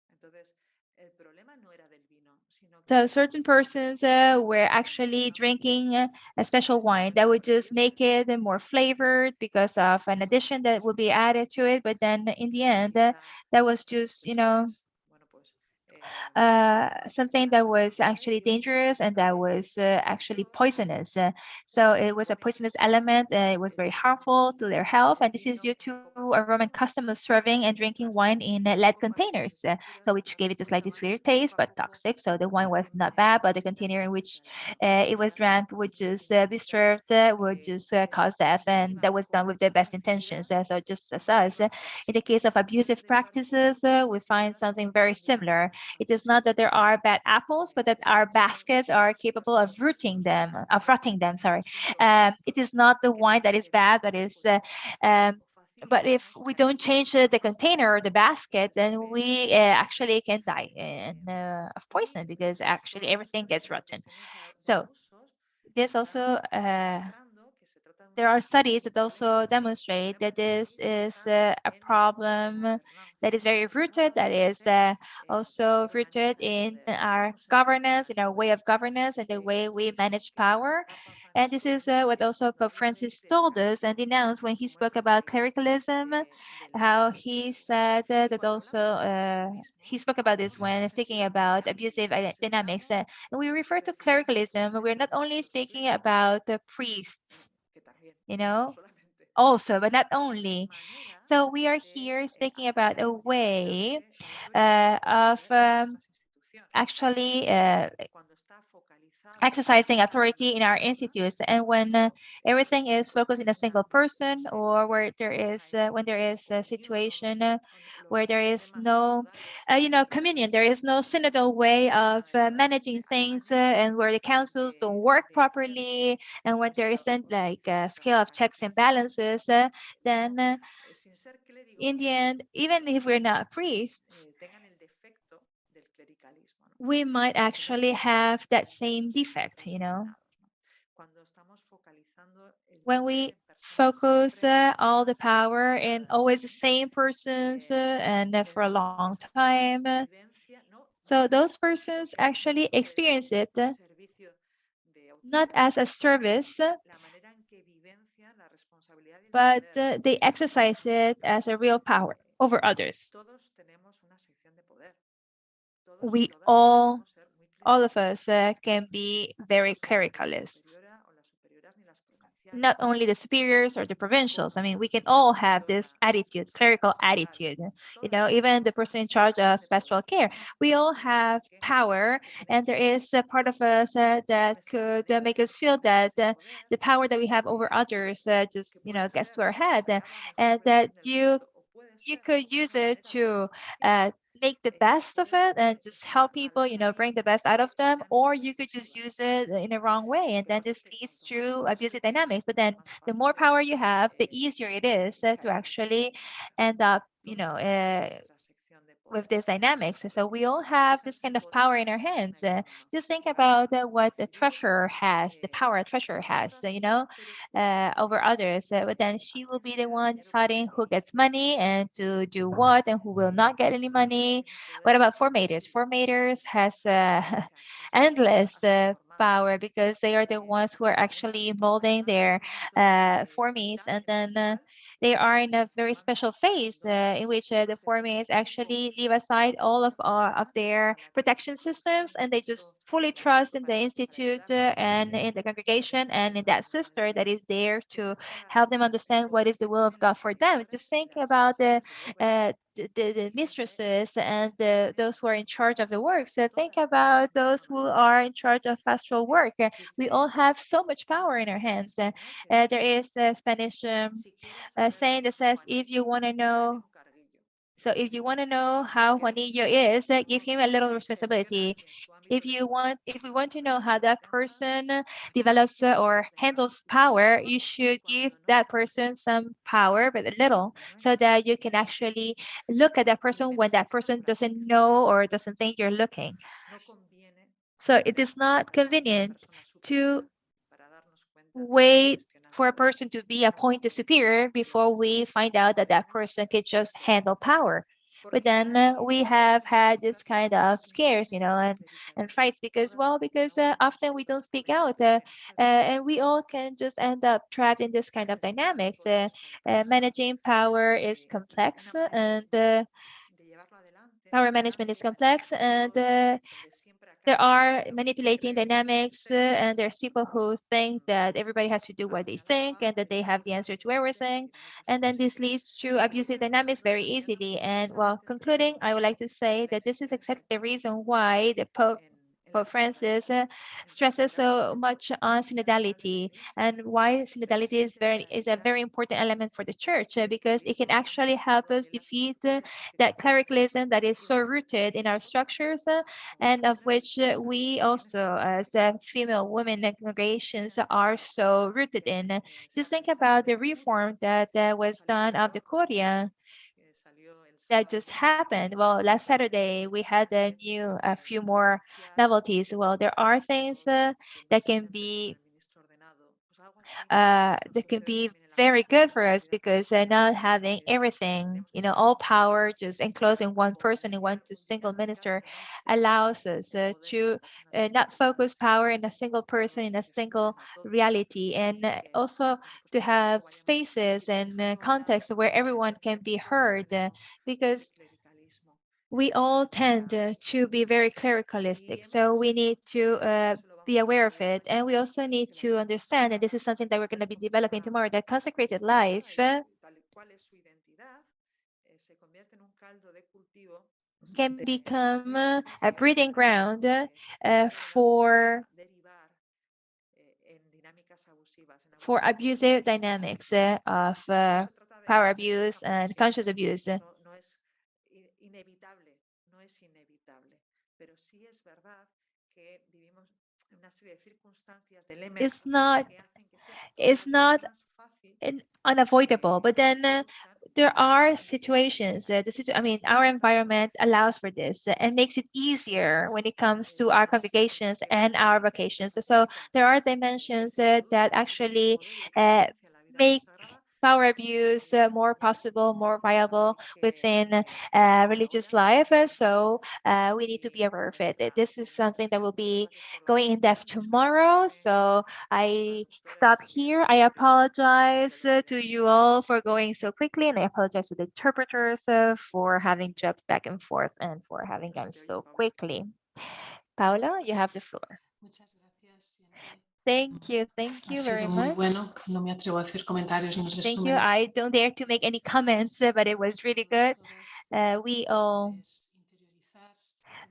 Entonces, el problema no era del vino, sino So que certain persons were actually usaban drinking a los special wine that asesinatos would just previos make it more flavored because of an addition that asesinatos would be added to it. But then in the que end, quizá that was estos just, profesores, bueno, pues no se something that enteraban was nunca de actually ello porque dangerous and that saben was que los actually griegos poisonous. So it was a poisonous ponían element. It was very harmful to their health. And this is vino due en to a copas de Roman oro custom of serving and drinking estas wine in lead copas containers, so envolturas which las gave it a slightly descorchaban sweeter poco taste, a but poco toxic. So the wine was not en bad, but the unos container in intervalos which para it was evitar drank would just oxidación be y served would que just cause death, and that iban was done con with the mucha best intentions. facilidad So just as us, pues in the case of abusive derivar con practices, mucha we find facilidad something very cualquier similar. enfermedad It is psicomotriz. not that there are bad apples, but that our Pensemos baskets que are los capable of filósofos rooting them, clásicos of rotting them. Sorry, es un compuesto it is not the que wine si that is bad, alteramos pues um, but if facilitamos we que don't aquello change the pues container or the basket, se then estropee, we se actually desgaste. can die of Y poison because actually todos everything estos gets ejemplos rotten. que hemos dado de So abusos this also están demostrando que se trata de there are studies un that also problema. El demonstrate problema that this is está a en la problem that is gobernancia. very No rooted, that donde is se also rooted organiza el in poder, our cómo se governance, gestiona in el our way poder. of governance, and the way Esto we mismo manage que power. el Papa And this Francisco is what denuncia also cuando Pope habla del Francis told us and clericalismo, denounced when he como spoke es about el clericalism, de los how he abusos. said Y that cuando also hablamos de clericalismo, he spoke about this nos when vamos a speaking equivocar about abusive nos dynamics. estamos And we refer to refiriendo clericalism, we're not solamente a only los speaking clérigos, about the priests, que también, you pero no know, solamente, also, but sino not la only. manera So we are de here speaking about hacer a que way imperante la autoridad of dentro de nuestras instituciones. actually Cuando está focalizado exercising en la authority in our persona, institutes, and when cuando everything is pues focused in a single genera person, división, or where there cuando is hay when there is a opinión, situation los where there is sistemas no sinodales communion, there pierden is no fuerza, synodal way of managing verdaderamente things, aparecen and where the councils don't work de hacer properly, and when there nuestro, isn't like a nuestras scale of checks and organizaciones, balances, como then sin ser clérigo, in the end, even if we're not priests, tengan el defecto del clericalismo, ¿no? we might Que no es actually un defecto, have that same defectos siempre defect, estamos condenados, ¿no? Cuando estamos focalizando el when poder we en personas, focus siempre en all the personas power in determinadas, always the same persons and for a long esa time. vivencia, no, So those eso persons que actually decimos de experience it servicio de not autoridad, as a sino service, la manera en que vivencian la responsabilidad y el but poder. they exercise it as a real power Eh, over others. Todos tenemos una sección de poder, todos y We todas podemos ser muy all of clericales us, también. can be No very solamente la clericalists. superiora o las superioras ni las Not provinciales. only the superiors or the provincials. I mean, Como we can el all have ámbito de this la attitude, responsabilidad clerical pastoral. attitude. Todos Even the tenemos una person in charge sección of de pastoral poder. care, we all have Porque power, el and there hecho is a part of us de that nuestra could manera make de us feel ejercer that ese poder, the power that we have over others just que puede gets to ser our para head, sacar la mejor and that versión del you resto o puede you ser could use una it manera de to información make the que best of puede it and just estar help a people, la raíz bring the best out of de them, or dinámicas you could just abusivas. use it in a wrong way, Lo and que then pasa es this que leads cuanto más to poder se abusive tiene, dynamics. But then más the fácil more es power you have, the easier it is to caer en ese actually error, ¿no? end up, Todos tenemos nuestra sección de with poder. this dynamics. So we all have Utilizan this ese kind of poder power in our de forma hands. errónea Just think para about what the decidir treasurer has, the power a treasurer has, cosas, pero over others. But then ¿a she will quién be se the le da one dinero para deciding who qué? gets money and to do what and who will not get Los any formadores money. tienen What poder about formators? porque Formators has se dedican a estas endless a formar power because they are the ones who are actually molding their formies, and then they are in a very special phase in which the formies actually leave aside all of their protection systems, and they just fully trust in the institute and in the congregation and in that sister that is there to help them understand what is the will of God for them. Just think about the mistresses and those who are in charge of the work. So think about those who are in charge of pastoral work. We all have so much power in our hands. There is a Spanish saying that says, if you want to know if you want to know how Juanillo is, give him a little responsibility. If we want to know how that person develops or handles power, you should give that person some power, but a little, so that you can actually look at that person when that person doesn't know or doesn't think you're looking. So it is not convenient to wait for a person to be appointed superior before we find out that that person can just handle power. But then we have had this kind of scares, and fights because often we don't speak out, and we all can just end up trapped in this kind of dynamics. Managing power is complex, and power management is complex, and there are manipulating dynamics, and there's people who think that everybody has to do what they think and that they have the answer to everything. And then this leads to abusive dynamics very easily. And well, concluding, I would like to say that this is exactly the reason why the Pope Francis stresses so much on synodality, and why synodality is a very important element for the church, because it can actually help us defeat that clericalism that is so rooted in our structures, and of which we also, as female women in congregations, are so rooted in. Just think about the reform that was done of the Korea that just happened. Well, last Saturday we had a few more novelties. Well, there are things that can be very good for us, because not having everything, all power just enclosed in one person, in one single minister, allows us to not focus power in a single person, in a single reality, and also to have spaces and contexts where everyone can be heard, because we all tend to be very clericalistic. So we need to be aware of it. And we also need to understand, and this is something that we're going to be developing tomorrow, that consecrated life can become a breeding ground for abusive dynamics of power abuse and conscious abuse. It's not it's not unavoidable, but then there are situations. Our environment allows for this and makes it easier when it comes to our congregations and our vocations. So there are dimensions that actually uh, make power abuse more possible, more viable within religious life. So we need to be aware of it. This is something that will be going in depth tomorrow. So I stop here. I apologize to you all for going so quickly, and I apologize to the interpreters for having jumped back and forth and for having gone so quickly. Paula, you have the floor. Muchas gracias, Yanire. Thank you Ha very sido muy much. bueno. No me atrevo a hacer comentarios ni Thank you. resúmenes. I don't dare to make any comments, but it was really Todos, good. todas, We all poder interiorizar,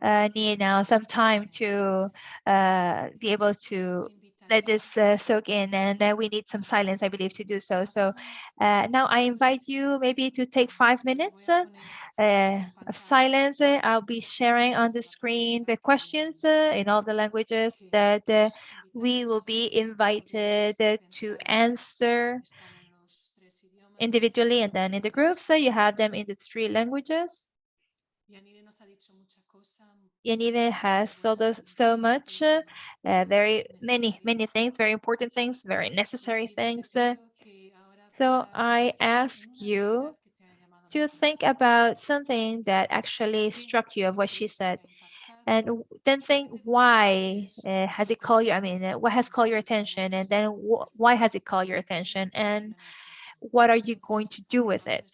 centrarnos need now some en esa time emoción. to Entonces, be able les to let invitaría this soak in, and we need some silence, I believe, to do so. So a now I guardaros de invite you silencio. maybe to take 5 minutes Voy a poner en of pantalla silence. I'll be sharing on the la screen pregunta the questions in all the languages que that os we will invitamos be a poder invited to pensar. answer Están en los tres idiomas individually and then in the español, groups. So you have them español, in the three languages. Yanire nos ha dicho mucha cosa, Yanive cosas muy has told buenas, us muy so much, importantes, very many necesarias. things, very important things, very necessary Y te things. pido que ahora So I pienses ask en una you realidad que te ha llamado la to think atención, about something that actually qué struck you of what te she hizo said. reimpactar and then think why has it called you, I mean, what has called your attention, and then why has it called your attention, and what are you going to do with it?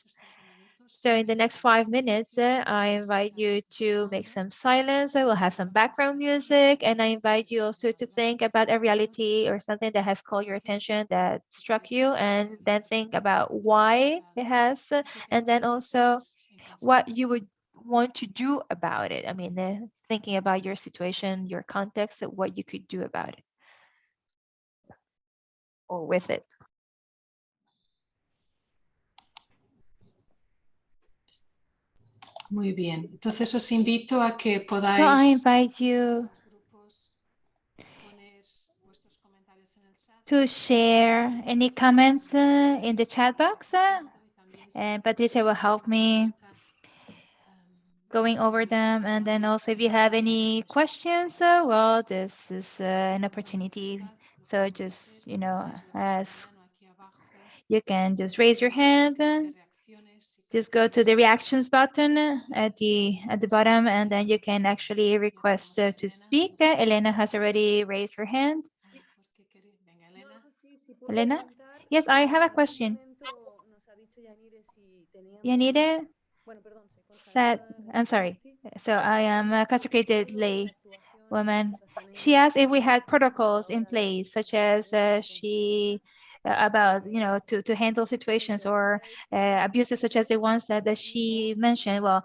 So in the next 5 minutes, I invite you to make some silence. I will have some background music, and I invite you also to think about a reality or something that has called your attention, that struck you, and then think about why it has, and then also what you would want to do about it. I mean, thinking about your situation, your context, what you could do about it or with it. Muy bien. Entonces os invito a que So I podáis invite you los grupos poner vuestros comentarios en el chat. to share any comments in the chat box, and Patricia will help me going over them. And then also if you have any questions, well, this is an opportunity. So just, ask. You can just raise your hand. Just go to the reactions button at the bottom, and then you can actually request to speak. Elena has already raised her hand. Elena? Yes, I have a question. Yanire said, I'm sorry. So I am a consecrated lay woman. She asked if we had protocols in place, such as she about to handle situations or abuses such as the ones that she mentioned. Well,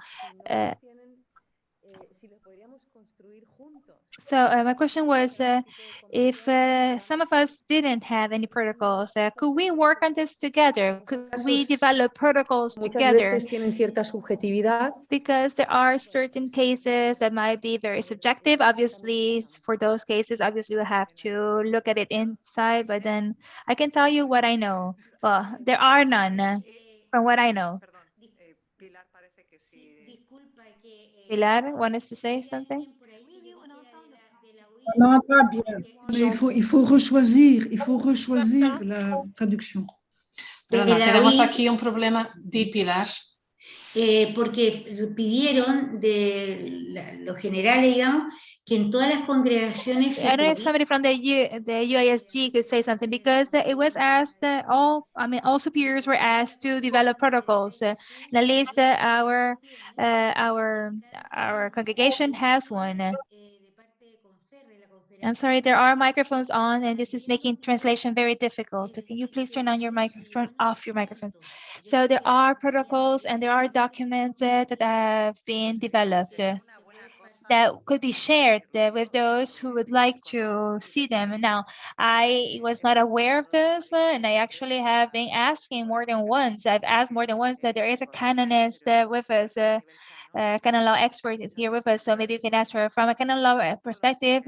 uh, so my question was, if some of us didn't have any protocols, could we work on this together? Could we develop protocols together? Because there are certain cases that might be very subjective. Obviously, for those cases, obviously we have to look at it inside, but then I can tell you what I know. Well, there are none from what I know. Perdón, Pilar parece que sí. Pilar wants to say something? On n'entend pas bien. Mais il faut rechoisir la traduction. Perdona, tenemos aquí un problema de Pilar. Porque pidieron de los generales, digamos, que en todas las congregaciones I don't know if somebody from the UISG could say something, because it was asked, all superiors were asked to develop protocols. And at least our congregation has one. I'm sorry, there are microphones on, and this is making translation very difficult. Can you please turn off your microphones? So there are protocols and there are documents that have been developed that could be shared with those who would like to see them. Now, I was not aware of this, and I actually have been asking more than once. I've asked more than once that there is a canonist with us, canon law expert is here with us, so maybe you can ask her from a canon law perspective.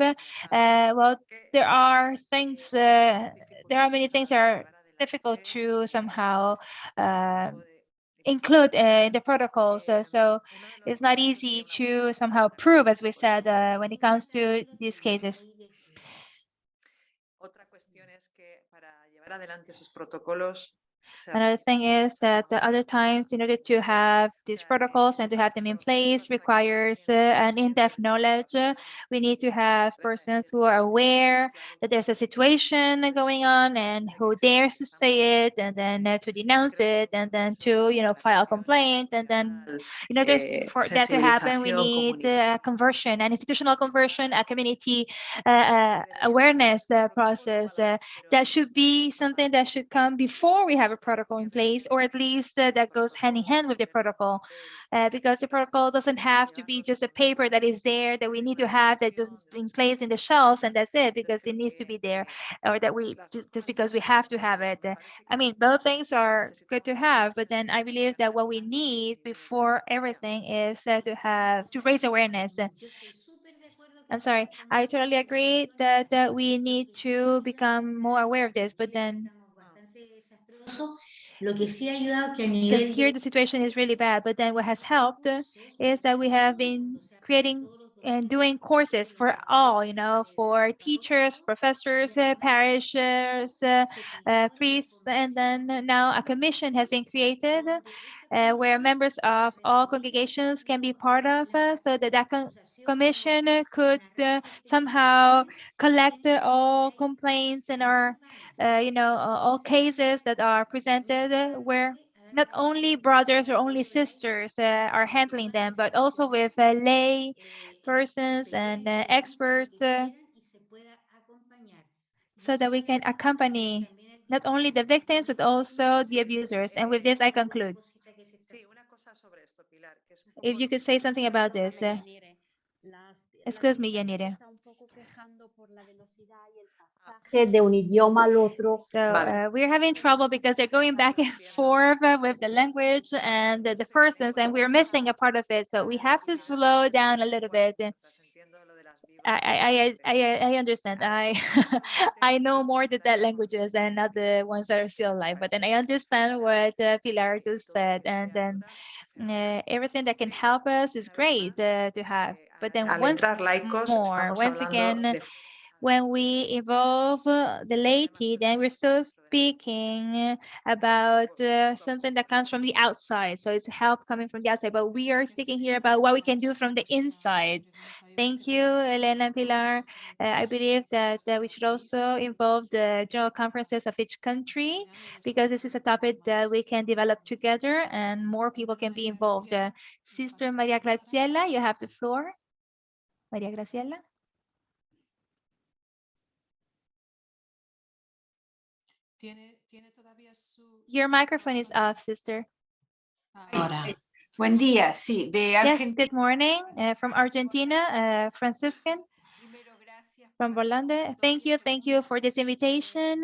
Well, there are things, there are many things that are difficult to somehow include in the protocols. So it's not easy to somehow prove, as we said, when it comes to these cases. Otra cuestión es que para llevar adelante esos protocolos. Another thing is that the other times, in order to have these protocols and to have them in place, requires an in-depth knowledge. We need to have persons who are aware that there's a situation going on and who dares to say it, and then to denounce it, and then to file a complaint, and then in order for that to happen, we need a conversion, an institutional conversion, a community awareness process that should be something that should come before we have a protocol in place, or at least that goes hand in hand with the protocol, because the protocol doesn't have to be just a paper that is there that we need to have that just in place in the shelves and that's it, because it needs to be there, or that we just because we have to have it. I mean, both things are good to have, but then I believe that what we need before everything is to raise awareness. I'm sorry, I totally agree that we need to become more aware of this, but then because here the situation is really bad, but then what has helped is that we have been creating and doing courses for all, for teachers, professors, parishes, priests, and then now a commission has been created where members of all congregations can be part of, so that commission could somehow collect all complaints and all cases that are presented where not only brothers or only sisters are handling them, but also with lay persons and experts so that we can accompany not only the victims, but also the abusers. And with this, I conclude. Sí, una cosa sobre esto, Pilar, que es un poco If you lo could que say yo something decía about con this. Excuse me, Yanire. De un idioma al otro. So Vale. we're having trouble because they're going back and forth with the language and the persons, and we're missing a part of it. So we have to slow down a little bit. Entiendo lo de las vivas, I understand. I know more the dead languages and not the ones that are still alive. But then I understand what Pilar just said, and then everything that can help us is great to have. But then al once entrar laicos more, estamos once hablando again, de when we involve the laity, then we're still speaking about something that comes from the outside. So it's help coming from the outside, but we are speaking here about what we can do from the inside. Thank you, Elena and Pilar. I believe that we should also involve the general conferences of each country because this is a topic that we can develop together and more people can be involved. Sister Maria Graciela, you have the floor. Maria Graciela. ¿Tiene todavía Your microphone is off, sister. Ahora. Buen día, sí, de Yes, Argentina. good morning. From Argentina, Franciscan from Bolande. Thank you for this invitation.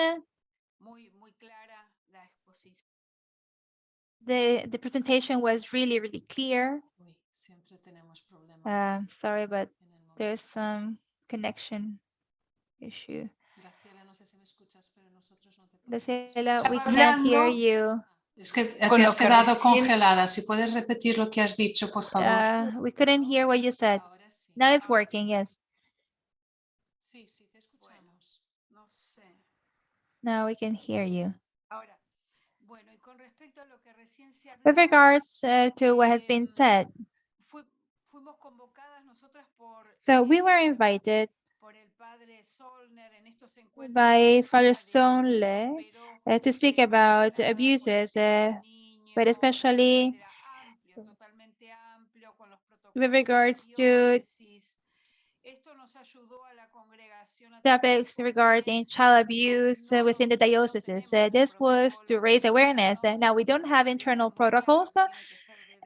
The presentation was really clear. Uy, siempre tenemos problemas Sorry, but en el móvil. there's some connection issue. Graciela, no sé si me escuchas, pero nosotros no te podemos Graciela, escuchar. we can't hear you. Es que Con te lo has que quedado recién- congelada. Si puedes repetir lo que has dicho, por favor. We couldn't hear what you said. Ahora sí. Now it's working, yes. Sí, sí, te escuchamos. Now we can hear you. With regards to what has been said, so we were invited by Father Solne to speak about abuses, but especially with regards to topics regarding child abuse within the dioceses. This was to raise awareness. Now, we don't have internal protocols,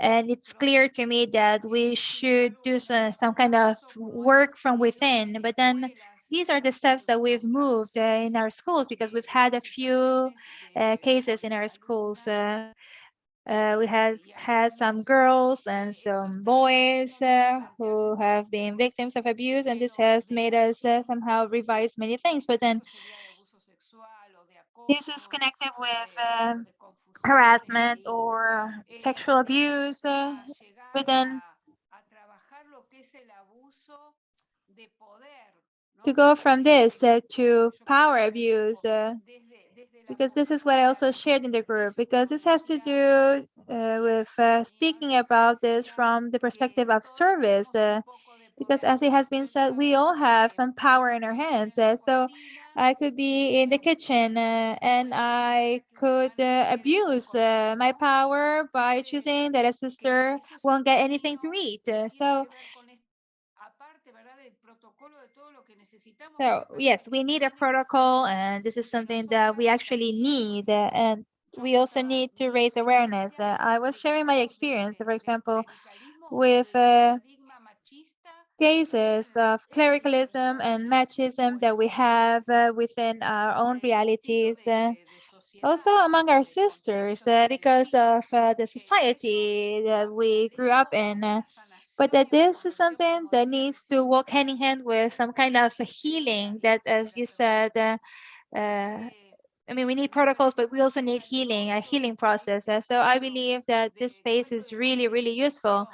and it's clear to me that we should do some kind of work from within. But then these are the steps that we've moved in our schools because we've had a few cases in our schools. We have had some girls and some boys who have been victims of abuse, and this has made us somehow revise many things. But then this is connected with harassment or sexual abuse. But then to go from this to power abuse, because this is what I also shared in the group, because this has to do with speaking about this from the perspective of service, because as it has been said, we all have some power in our hands. So I could be in the kitchen and I could abuse my power by choosing that a sister won't get anything to eat. So yes, we need a protocol, and this is something that we actually need, and we also need to raise awareness. I was sharing my experience, for example, with cases of clericalism and machismo that we have within our own realities, also among our sisters, because of the society that we grew up in. But that this is something that needs to walk hand in hand with some kind of healing that, as you said, I mean, we need protocols, but we also need healing, a healing process. So I believe that this space is really useful.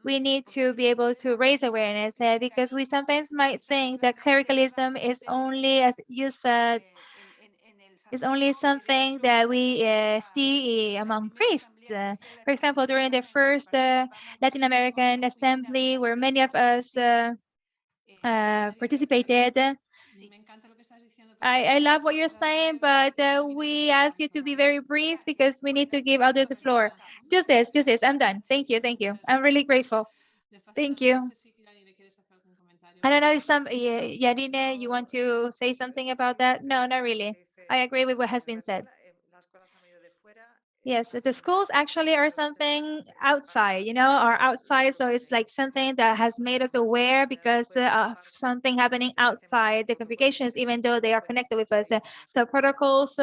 We need to be able to raise awareness because we sometimes might think that clericalism is only, as you said, It's only something that we see among priests. For example, during the first Latin American Assembly, where many of us participated, I love what you're saying, but we ask you to be very brief because we need to give others the floor. Just this. I'm done. Thank you. I'm really grateful. Thank you. I don't know if Yarine, you want to say something about that? No, not really. I agree with what has been said. Yes, the schools actually are something outside, are outside. So it's like something that has made us aware because of something happening outside the congregations, even though they are connected with us. So protocols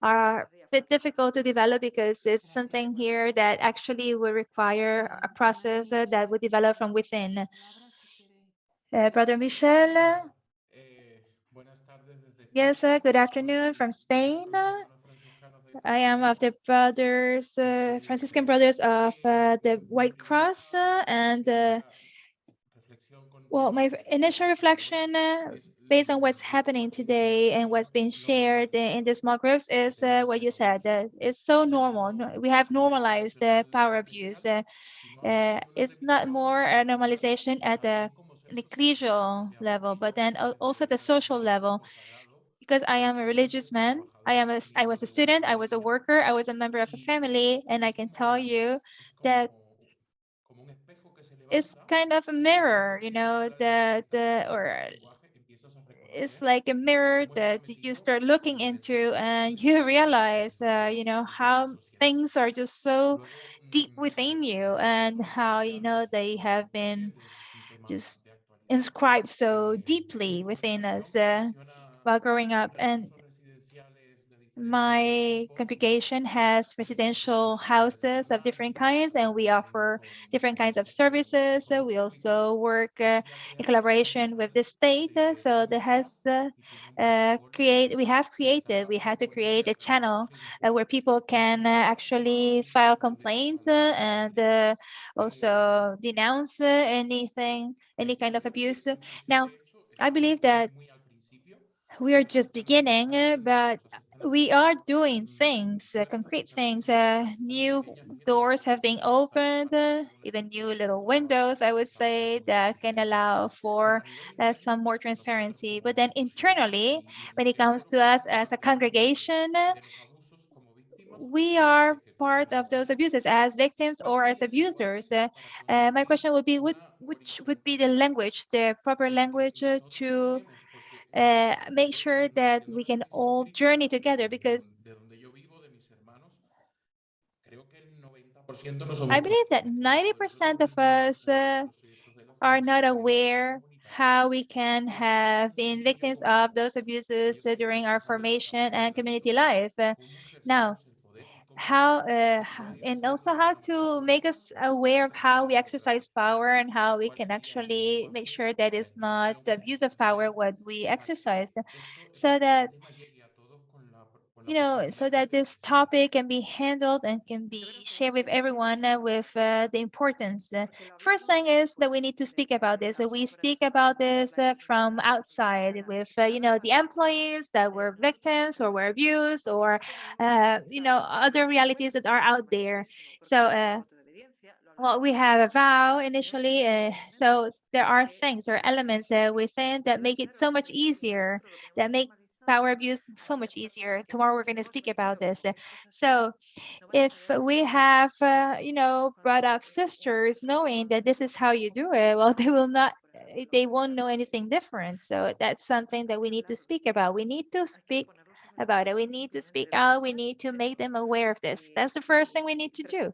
are a bit difficult to develop because it's something here that actually will require a process that would develop from within. Brother Michel. Yes, good afternoon from Spain. I am of the brothers, Franciscan Brothers of the White Cross, and well, my initial reflection, based on what's happening today and what's been shared in the small groups, is what you said. It's so normal. We have normalized power abuse. It's not more a normalization at the ecclesial level, but then also the social level. Because I am a religious man, I was a student, I was a worker, I was a member of a family, and I can tell you that it's kind of a mirror, or it's like a mirror that you start looking into and you realize, how things are just so deep within you and how, they have been just inscribed so deeply within us while growing up. And my congregation has residential houses of different kinds, and we offer different kinds of services. We also work in collaboration with the state. So there has we had to create a channel where people can actually file complaints and also denounce any kind of abuse. Now, I believe that we are just beginning, but we are doing things, concrete things. New doors have been opened, even new little windows, I would say, that can allow for some more transparency. But then internally, when it comes to us as a congregation, we are part of those abuses as victims or as abusers. My question would be, which would be the language, the proper language to make sure that we can all journey together, because I believe that 90% of us are not aware how we can have been victims of those abuses during our formation and community life. Now, and also how to make us aware of how we exercise power and how we can actually make sure that it's not abuse of power what we exercise, so that so that this topic can be handled and can be shared with everyone with the importance. First thing is that we need to speak about this. We speak about this from outside with, the employees that were victims or were abused, or, other realities that are out there. So, well, we have a vow initially, so there are things or elements within that make it so much easier, that make power abuse so much easier. Tomorrow we're going to speak about this. So if we have, brought up sisters knowing that this is how you do it, well, they won't know anything different. So that's something that we need to speak about. We need to speak about it. We need to speak out. We need to make them aware of this. That's the first thing we need to do.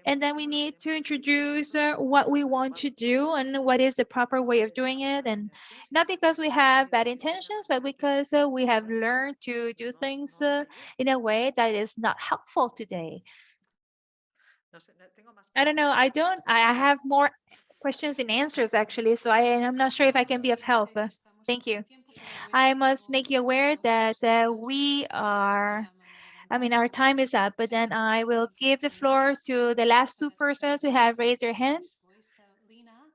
And then we need to introduce what we want to do and what is the proper way of doing it. And not because we have bad intentions, but because we have learned to do things in a way that is not helpful today. I don't know. I have more questions and answers actually, so I'm not sure if I can be of help. Thank you. I must make you aware that our time is up, but then I will give the floor to the last two persons who have raised their hand,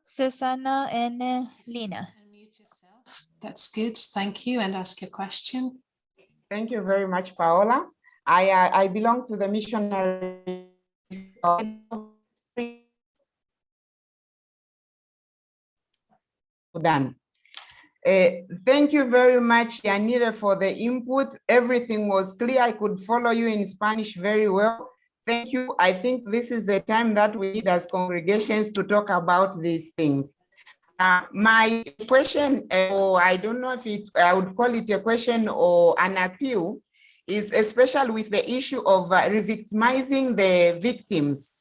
Susanna and Lina. That's good. Thank you. And ask your question. Thank you very much, Paola. I belong to the missionary Sudan. Thank you very much, Yanira, for the input. Everything was clear. I could follow you in Spanish very well. Thank you. I think this is the time that we need as congregations to talk about these things. My question, or I don't know if I would call it a question or an appeal, is especially with the issue of re-victimizing the victims.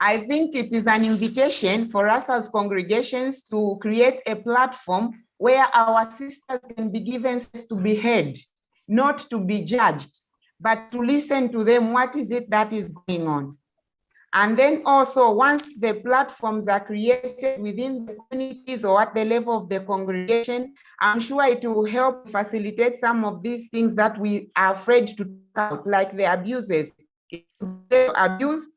I think it is an invitation for us as congregations to create a platform where our sisters can be given space to be heard, not to be judged, but to listen to them. What is it that is going on? And then also, once the platforms are created within the communities or at the level of the congregation, I'm sure it will help facilitate some of these things that we are afraid to talk about, like the abuses. Abuse,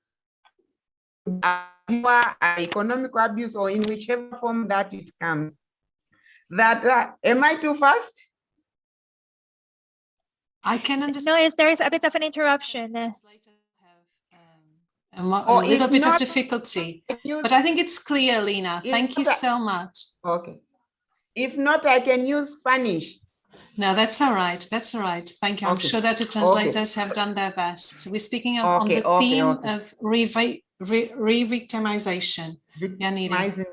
economic abuse, or in whichever form that it comes. That am I too fast? I can understand. No, there is a bit of an interruption. A little bit of difficulty, but I think it's clear, Lina. Thank you so much. Okay. If not, I can use Spanish. No, that's all right. That's all right. Thank you. I'm sure that the translators have done their best. So we're speaking on the theme of re-victimization. Yanire.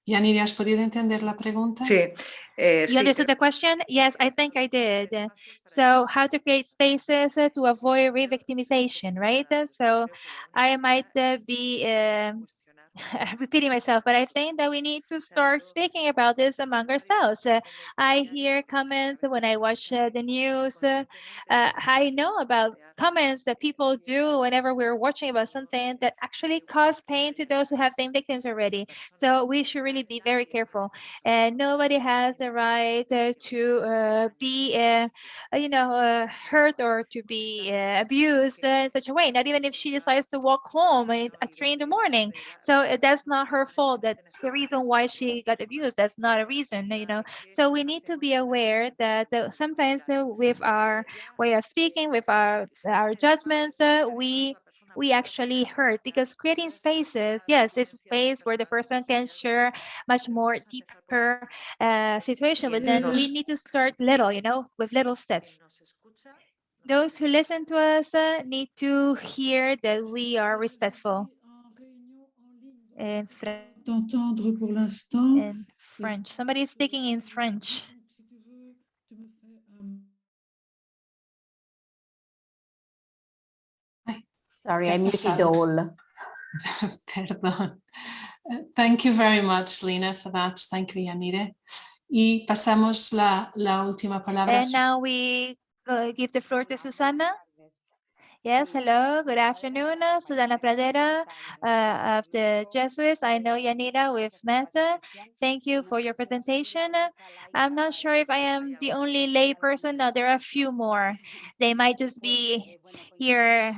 Yanire, ¿has podido entender la pregunta? Sí. You understood the question? Yes, I think I did. So how to create spaces to avoid re-victimization, right? So I might be repeating myself, but I think that we need to start speaking about this among ourselves. I hear comments when I watch the news. I know about comments that people do whenever we're watching about something that actually cause pain to those who have been victims already. So we should really be very careful. And nobody has the right to be, hurt or to be abused in such a way. Not even if she decides to walk home at 3 in the morning. So that's not her fault. That's the reason why she got abused. That's not a reason. So we need to be aware that sometimes with our way of speaking, with our judgments, we actually hurt, because creating spaces, yes, it's a space where the person can share much more deeper situation, but then we need to start little, with little steps. Those who listen to us need to hear that we are respectful. In French. Somebody is speaking in French. Sorry, I muted all. Perdón. Thank you very much, Lina, for that. Thank you, Yanire. Y pasamos la última palabra. And now we give the floor to Susana. Yes, hello, good afternoon. Susana Pradera of the Jesuits. I know Yanira with Meta. Thank you for your presentation. I'm not sure if I am the only lay person. No, there are a few more. They might just be here.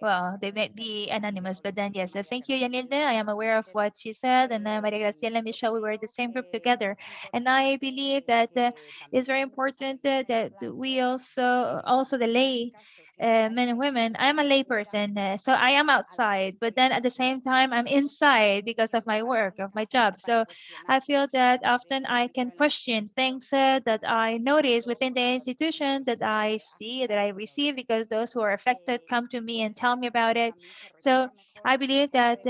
Well, they might be anonymous, but then yes, thank you, Yanilde. I am aware of what she said, and Maria Graciela and Michelle, we were in the same group together. And I believe that it's very important that we also the lay men and women. I'm a layperson, so I am outside, but then at the same time, I'm inside because of my work, of my job. So I feel that often I can question things that I notice within the institution, that I see, that I receive, because those who are affected come to me and tell me about it. So I believe that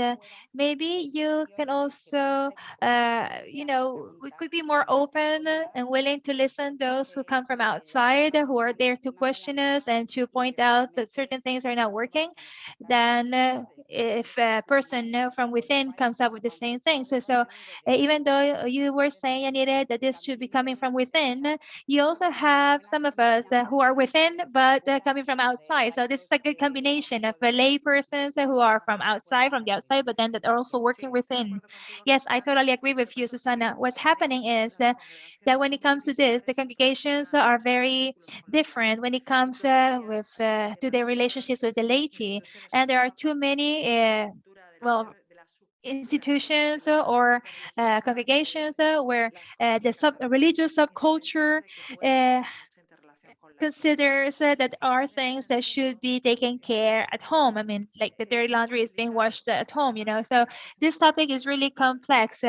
maybe you can also, we could be more open and willing to listen those who come from outside, who are there to question us and to point out that certain things are not working, than if a person from within comes up with the same things. So even though you were saying, Anita, that this should be coming from within, you also have some of us who are within, but coming from outside. So this is a good combination of lay persons who are from the outside, but then that are also working within. Yes, I totally agree with you, Susana. What's happening is that when it comes to this, the congregations are very different when it comes to their relationships with the laity, and there are too many institutions or congregations where the religious subculture considers that are things that should be taken care at home. I mean, like the dirty laundry is being washed at home, So this topic is really complex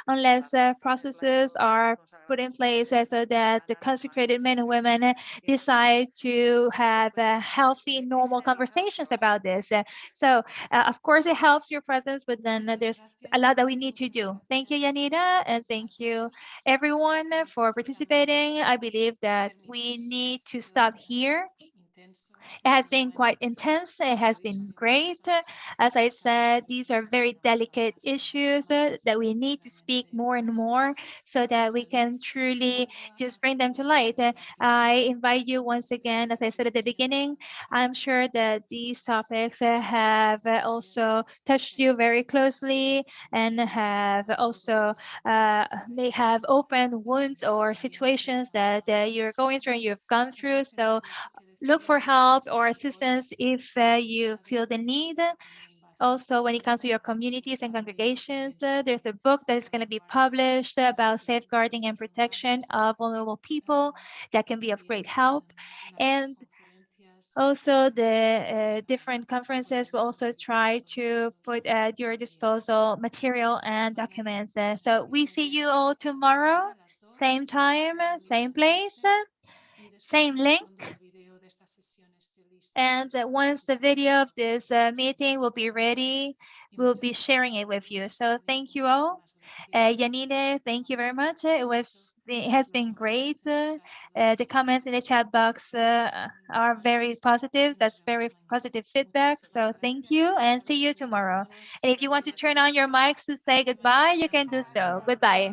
unless processes are put in place so that the consecrated men and women decide to have healthy, normal conversations about this. So, of course, it helps your presence, but then there's a lot that we need to do. Thank you, Yanira, and thank you, everyone, for participating. I believe that we need to stop here. It has been quite intense. It has been great. As I said, these are very delicate issues that we need to speak more and more so that we can truly just bring them to light. I invite you once again, as I said at the beginning, I'm sure that these topics have also touched you very closely and have also may have opened wounds or situations that you're going through and you've gone through. So look for help or assistance if you feel the need. Also, when it comes to your communities and congregations, there's a book that is going to be published about safeguarding and protection of vulnerable people that can be of great help. And also, the different conferences will also try to put at your disposal material and documents. So we see you all tomorrow, same time, same place, same link. And once the video of this meeting will be ready, we'll be sharing it with you. So thank you all. Yanine, thank you very much. It has been great. The comments in the chat box are very positive. That's very positive feedback. So thank you and see you tomorrow. And if you want to turn on your mics to say goodbye, you can do so. Goodbye.